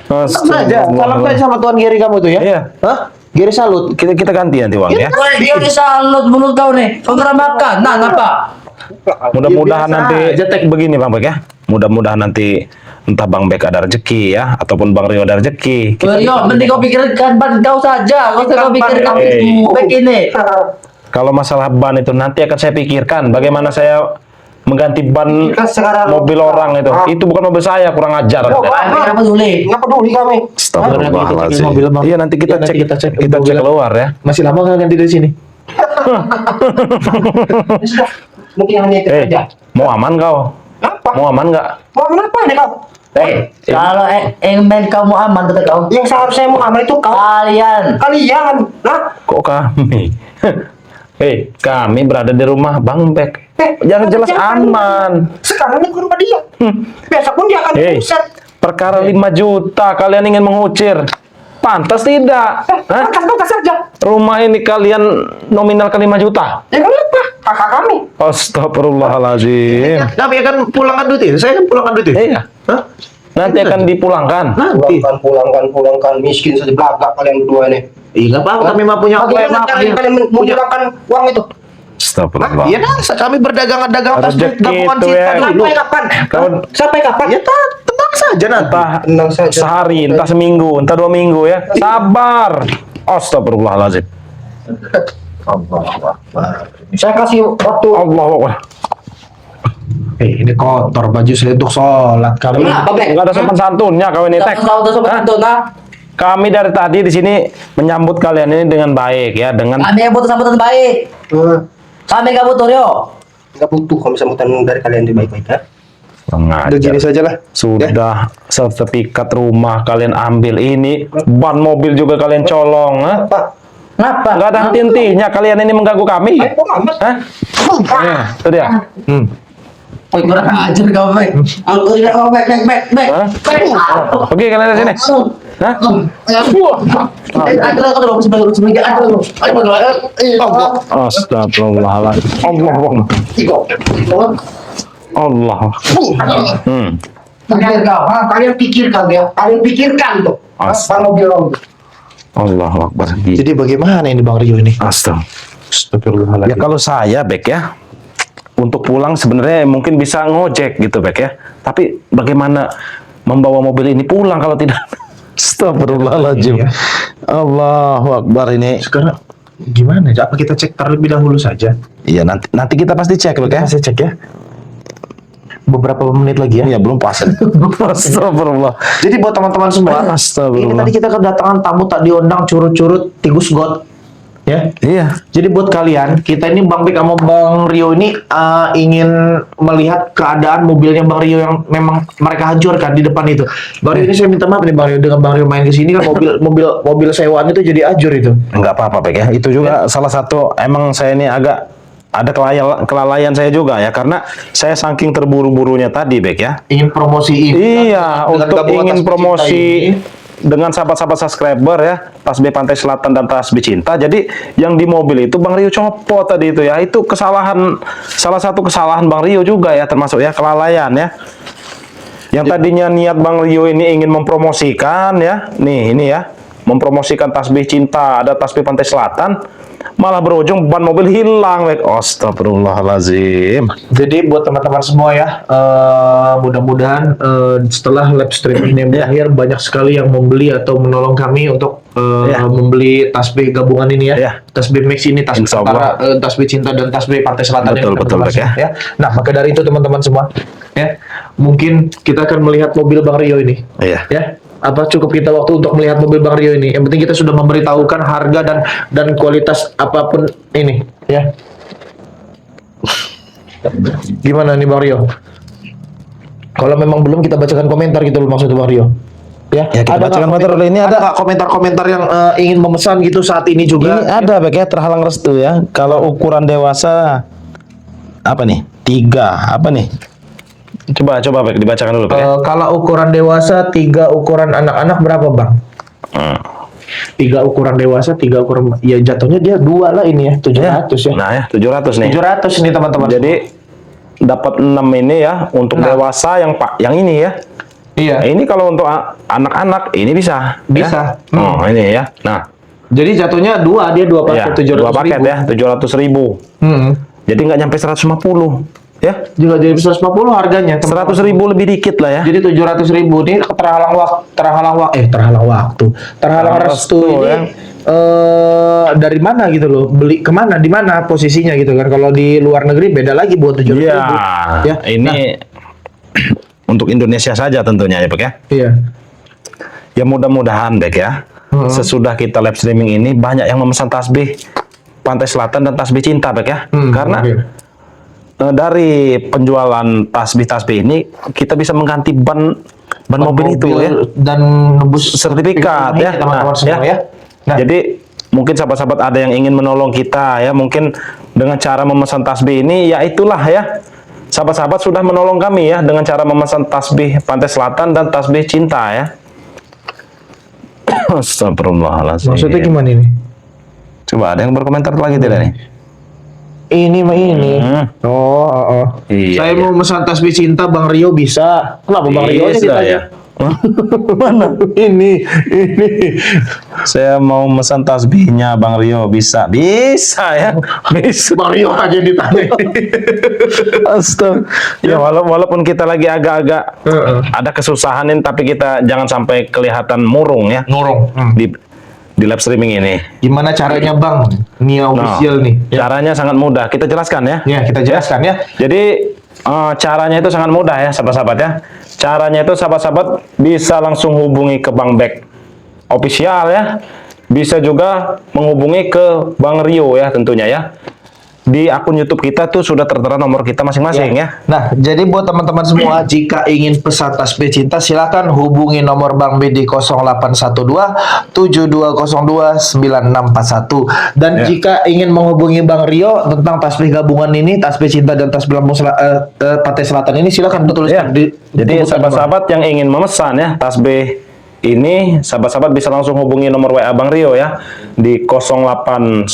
Tenang saja. Salam saja sama Tuan Gary kamu tuh ya. Iya. Hah? Gary salut. Kita ganti nanti uang ya. Woi, dia disalut mulut kau nih. Kau kena makan. Nah, apa? Mudah-mudahan biasa nanti aja, Tek. begini Bang Bek ya. Mudah-mudahan nanti entah Bang Bek ada rezeki ya, ataupun Bang Rio ada rezeki. Rio, mending kau pikirkan ban kau saja. Kau usah kau pikirkan Hey. Bek ini. Kalau masalah ban itu nanti akan saya pikirkan. Bagaimana saya mengganti ban Kita sekarang mobil orang itu. Ah. Itu bukan mobil saya, kurang ajar. Oh, Kami nggak peduli. Nggak peduli kami. Astagfirullahaladzim. mobil, Bang. Iya nanti kita Iya, nanti cek, kita cek kita mobil. cek keluar ya. Masih lama nggak ganti dari sini? Ya sudah. Mungkin hanya itu Eh, saja. mau aman kau? Apa? Mau aman nggak? Mau kenapa nih kau? Kalau engmen kamu aman kata kau. Yang seharusnya mau aman itu kau. Kalian. Kalian. Nah, Kok kami? Hei, kami berada di rumah Bang Bek. Jangan jelas jangan. aman. Sekarang ini ke rumah dia. Biasa pun dia akan Hei, pusat. perkara 5 juta kalian ingin mengucir. Pantas tidak? Hah? Pantas saja. Rumah ini kalian nominalkan 5 juta. Ya kenapa? Kakak kami. Astagfirullahaladzim. Kami akan pulangkan duit itu. Saya akan pulangkan duit itu. Iya. Hah? Nanti akan dipulangkan. Nanti. Pulangkan. Miskin saja belagak kalian berdua ini. Iya nggak apa-apa. Kami mah punya Bagaimana kalian menggunakan uang itu? Astagfirullah. Iya nah, kami berdagang-dagang tas Rezeki gabungan itu cinta ya. dulu. Sampai kapan? Kau- Sampai kapan? Ya tenang saja nanti. Entah Tenang saja. sehari, entah seminggu, entah 2 minggu ya. Sabar. Astagfirullahaladzim. Saya kasih waktu Allahu Akbar. ini kotor baju saya untuk sholat. Kami Kenapa, Bek? Enggak ada sopan santunnya kau ini tek. Sobat itu nah. Kami dari tadi di sini menyambut kalian ini dengan baik ya, dengan Kami yang butuh sambutan baik. Kami gak butuh, Rio. Nggak butuh kalau sambutan dari kalian itu baik-baik ya. Udah gini mengajar. saja lah. Sudah sertifikat rumah kalian ambil ini, ban mobil juga kalian colong, ha? Pak, Kenapa? Nggak ada henti-hentinya kalian ini mengganggu kami. kok amat? Hah? Itu dia. Oh, kurang ajar kau, Bek. Aku tidak mau Bek. Hah? Pergi kalian dari sini. Hah? Astagfirullahaladzim. Allah. Pikir kau, kalian pikirkan ya, kalian pikirkan tuh. Bang mobil lo. Allahu Akbar. Jadi bagaimana ini Bang Rio ini? Ya kalau saya Bek ya, untuk pulang sebenarnya mungkin bisa ngojek gitu Bek ya. Tapi bagaimana membawa mobil ini pulang kalau tidak? Astagfirullahaladzim. Iya. Allahu Akbar ini. sekarang gimana? Apa kita cek terlebih dahulu saja? Iya nanti kita pasti cek Bek ya. Saya cek ya. Beberapa menit lagi ya. Iya belum puasa. Astagfirullah. Jadi buat teman-teman semua, ini Astagfirullah. tadi kita kedatangan tamu tak diundang curut-curut tigus got. Ya. Iya. Jadi buat kalian, kita ini Bang Bek sama Bang Rio ini ingin melihat keadaan mobilnya Bang Rio yang memang mereka hancurkan di depan itu. Bang Rio ini saya minta maaf nih Bang Rio, dengan Bang Rio main ke sini kan mobil sewaan itu jadi hancur itu. Enggak apa-apa Bek ya. Itu juga salah satu emang saya ini agak ada kelalaian saya juga ya karena saya saking terburu-burunya tadi Bek ya. Ingin promosiin. Iya, Dengan untuk gabungan ingin Tasbih promosi Cinta ini. dengan sahabat-sahabat subscriber ya, Tasbih Pantai Selatan dan Tasbih Cinta. Jadi yang di mobil itu Bang Rio copot tadi itu ya. Itu salah satu kesalahan Bang Rio juga ya, termasuk ya kelalaian ya. Yang tadinya niat Bang Rio ini ingin mempromosikan ya, nih ini ya, mempromosikan Tasbih Cinta, ada Tasbih Pantai Selatan, malah berujung ban mobil hilang. Astagfirullahalazim. Jadi buat teman-teman semua ya, mudah-mudahan setelah live stream ini berakhir banyak sekali yang membeli atau menolong kami untuk membeli tasbih gabungan ini ya, Ya. tasbih mix ini, tasbih Insya Allah. antara tasbih cinta dan tasbih pantai selatan Betul, ini, betul, teman-teman Bek, ya. semua, ya. Nah maka dari itu teman-teman semua ya, mungkin kita akan melihat mobil Bang Rio ini. Iya. Ya, apa cukup kita waktu untuk melihat mobil Bang Rio ini? Yang penting kita sudah memberitahukan harga dan kualitas apapun ini, ya. Gimana nih Bang Rio? Kalau memang belum kita bacakan komentar gitu loh maksudnya Bang Rio. Ya, Ya, kita bacakan komentar dulu. Ini ada nggak komentar-komentar yang ingin memesan gitu saat ini juga? Ini ada Bek ya, terhalang restu ya. Kalau ukuran dewasa apa nih? 3 apa nih? Coba Bek dibacakan dulu Bek ya. Kalau ukuran dewasa 3, ukuran anak-anak berapa Bang? 3 ukuran dewasa, 3 ukuran ya jatuhnya dia 2 lah ini ya, 700 ya. Nah ya 700 nih. 700 ini teman-teman. Jadi dapat 6 ini ya untuk dewasa yang ini ya. Iya. Nah, ini kalau untuk anak-anak ini bisa. Bisa. Ya? Oh, ini ya. Nah, Jadi jatuhnya 2, dia 2 ya, paket 700 2 paket ribu. ya, 700.000. Jadi nggak nyampe 150 ya. Juga jadi 150 harganya. 100.000 lebih dikit lah ya. Jadi 700.000 ini terhalang restu ini ya. dari mana gitu loh, beli kemana, di mana posisinya gitu kan? Kalau di luar negeri beda lagi buat 700.000. Ya, ini untuk Indonesia saja tentunya ya Bek ya. Iya. Ya mudah-mudahan Bek ya. Sesudah kita live streaming ini banyak yang memesan tasbih Pantai Selatan dan tasbih cinta Bek ya. Karena dari penjualan tasbih-tasbih ini kita bisa mengganti ban mobil itu ya. Dan nebus Sertifikat ya. teman-teman semua ya. Nah, Jadi mungkin sahabat-sahabat ada yang ingin menolong kita ya, mungkin dengan cara memesan tasbih ini ya itulah ya. Sahabat-sahabat sudah menolong kami ya dengan cara memesan tasbih Pantai Selatan dan tasbih cinta ya. Astagfirullahaladzim. maksudnya gimana ini? Coba ada yang berkomentar lagi tidak nih? Ini mah ini. Oh. Iya, Saya mau memesan tasbih cinta Bang Rio bisa. Kenapa Bang Rio aja Bisa ditanya? ya. Mana? Ini. Saya mau memesan tasbihnya Bang Rio bisa ya. Bisa. Bang Rio aja ditanya. Astaga. Ya walaupun kita lagi agak-agak ada kesusahan ini, tapi kita jangan sampai kelihatan murung ya Ngorong. di live streaming ini. Gimana caranya Bang? Nia official nih. Caranya sangat mudah. Kita jelaskan ya. Ya, kita jelaskan ya. Jadi Caranya itu sangat mudah ya, sahabat-sahabat ya. Caranya itu sahabat-sahabat bisa langsung hubungi ke Bang Bek official ya. Bisa juga menghubungi ke Bang Rio ya tentunya ya. Di akun YouTube kita tuh sudah tertera nomor kita masing-masing ya. Nah, jadi buat teman-teman semua, jika ingin pesan tasbih cinta, silakan hubungi nomor Bang B di 0812 7202 9641. Dan Ya. jika ingin menghubungi Bang Rio tentang tasbih gabungan ini, tasbih cinta dan tasbih Lampung Pantai Selatan ini, silakan betul Ya. Jadi sahabat-sahabat yang ingin memesan ya tasbih ini, sahabat-sahabat bisa langsung hubungi nomor WA Bang Rio ya di 0895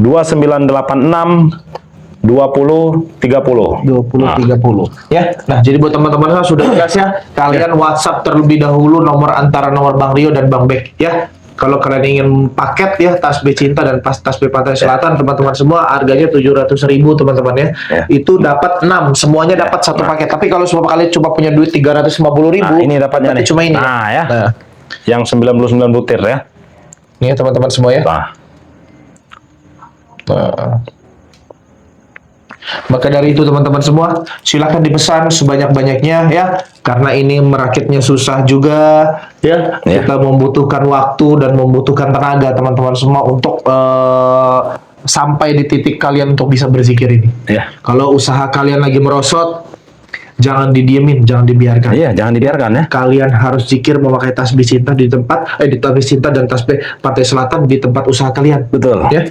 2986 20 30. 2030 ya. Nah, jadi buat teman-teman sudah jelas ya, kalian WhatsApp terlebih dahulu nomor antara nomor Bang Rio dan Bang Bek ya. Kalau kalian ingin paket ya tasbih cinta dan tasbih Pantai Selatan, teman-teman semua harganya 700.000 teman-teman ya. Itu dapat 6, semuanya dapat satu paket. Tapi kalau semua kalian cuma punya duit 350.000, Nah, ini dapatnya nih. cuma ini. Nah, ya. Nah, Yang 99 butir ya. ini ya teman-teman semua ya. Nah, Nah, maka dari itu teman-teman semua, silakan dipesan sebanyak-banyaknya ya, karena ini merakitnya susah juga ya. Ya. Kita membutuhkan waktu dan membutuhkan tenaga teman-teman semua untuk sampai di titik kalian untuk bisa berzikir ini. ya. Kalau usaha kalian lagi merosot, jangan didiemin, jangan dibiarkan. Iya, jangan dibiarkan ya. Kalian harus zikir memakai tasbih cinta di tempat di tasbih cinta dan tasbih Pantai Selatan di tempat usaha kalian. Betul. Ya,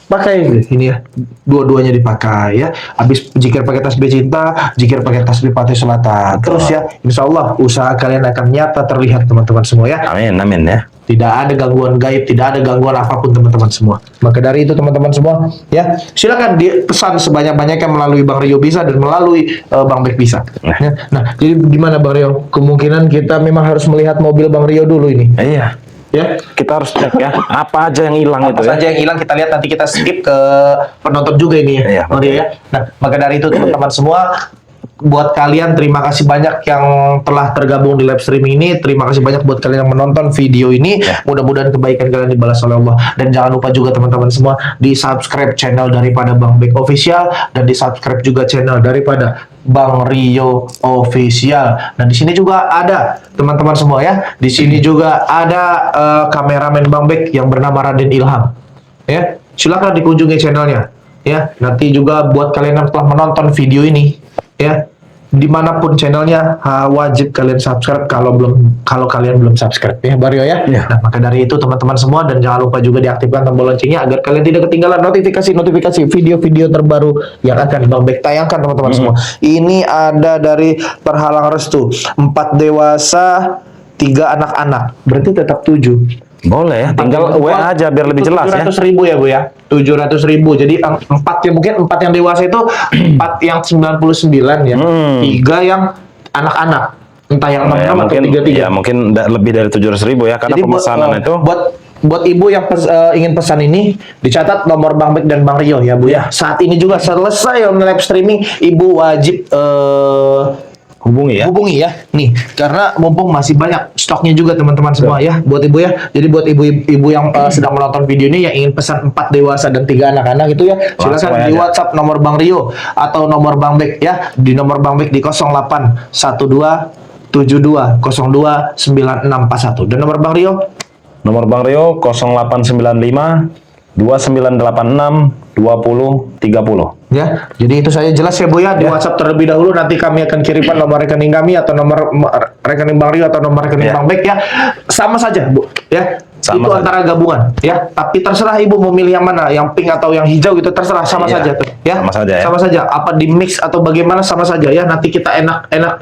pakai ini ya, dua-duanya dipakai ya. Habis zikir pakai tasbih cinta, zikir pakai tasbih Pantai Selatan. Terus ya, insya Allah usaha kalian akan nyata terlihat teman-teman semua ya. Amin, amin ya. Tidak ada gangguan gaib, tidak ada gangguan apapun teman-teman semua. Maka dari itu teman-teman semua ya, silakan dipesan sebanyak-banyaknya melalui Bang Rio bisa dan melalui Bang Bek bisa. Ya. Nah, jadi gimana Bang Rio? Kemungkinan kita memang harus melihat mobil Bang Rio dulu ini. Iya. Ya, Kita harus cek ya, apa aja yang hilang apa itu ya. saja yang hilang kita lihat, nanti kita skip ke penonton juga ini ya, Iya, Bang Rio ya. Nah, maka dari itu teman-teman semua, buat kalian terima kasih banyak yang telah tergabung di live streaming ini. Terima kasih banyak buat kalian yang menonton video ini. Ya. Mudah-mudahan kebaikan kalian dibalas oleh Allah. Dan jangan lupa juga teman-teman semua di subscribe channel daripada Bang Bek Official dan di subscribe juga channel daripada Bang Rio Official. Dan di sini juga ada teman-teman semua ya. Di sini juga ada kameramen Bang Bek yang bernama Raden Ilham. Ya, silakan dikunjungi channelnya. Ya, nanti juga buat kalian yang telah menonton video ini, ya, dimanapun channelnya wajib kalian subscribe kalau kalian belum subscribe ya Bang Rio ya. Ya. Nah, maka dari itu teman-teman semua, dan jangan lupa juga diaktifkan tombol loncengnya agar kalian tidak ketinggalan notifikasi video-video terbaru yang akan Bang Bek tayangkan teman-teman semua. Ini ada dari Perhalang Restu, 4 dewasa 3 anak-anak, berarti tetap 7. Boleh ya, tinggal WA aja biar lebih jelas ya. 700.000 ya Bu ya, 700.000. Jadi 4 ya, mungkin 4 yang dewasa itu 4 yang 99 ya, 3 yang anak-anak, entah yang 6 Ya, atau mungkin 33. ya mungkin lebih dari 700.000 ya, karena Jadi pemesanan itu. buat ibu yang ingin pesan ini, dicatat nomor Bang Bek dan Bang Rio ya Bu ya. Saat ini juga selesai live streaming, ibu wajib Hubungi ya. hubungi ya nih, karena mumpung masih banyak stoknya juga teman-teman semua ya, buat ibu ya. Jadi buat ibu-ibu yang sedang menonton video ini yang ingin pesan 4 dewasa dan 3 anak-anak itu ya, Langsung silakan di aja. WhatsApp nomor Bang Rio atau nomor Bang Bek ya, di nomor Bang Bek di 0812 7202 9641 dan nomor Bang Rio Nomor Bang Rio 0895 2986 20 30. ya. Jadi itu saya jelas ya Bu ya, di WhatsApp terlebih dahulu, nanti kami akan kirimkan nomor rekening kami atau nomor rekening Bang Rio atau nomor rekening Ya. Bang Bek ya. Sama saja Bu ya. Sama itu saja. antara gabungan ya, tapi terserah ibu mau milih yang mana, yang pink atau yang hijau gitu, terserah, sama Iya. saja tuh ya. Sama saja ya. Sama saja, apa di mix atau bagaimana sama saja ya. Nanti kita enak-enak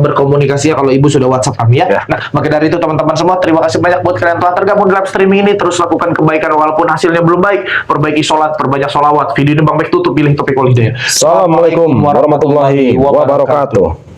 berkomunikasi ya kalau ibu sudah WhatsApp kami ya. Ya. Nah, maka dari itu teman-teman semua, terima kasih banyak buat kalian yang telah tergabung di live streaming ini. Terus lakukan kebaikan walaupun hasilnya belum baik. Perbaiki sholat, perbanyak sholawat. Video ini Bang Bek tutup, pilih topik wal hidayah. Assalamualaikum warahmatullahi wabarakatuh.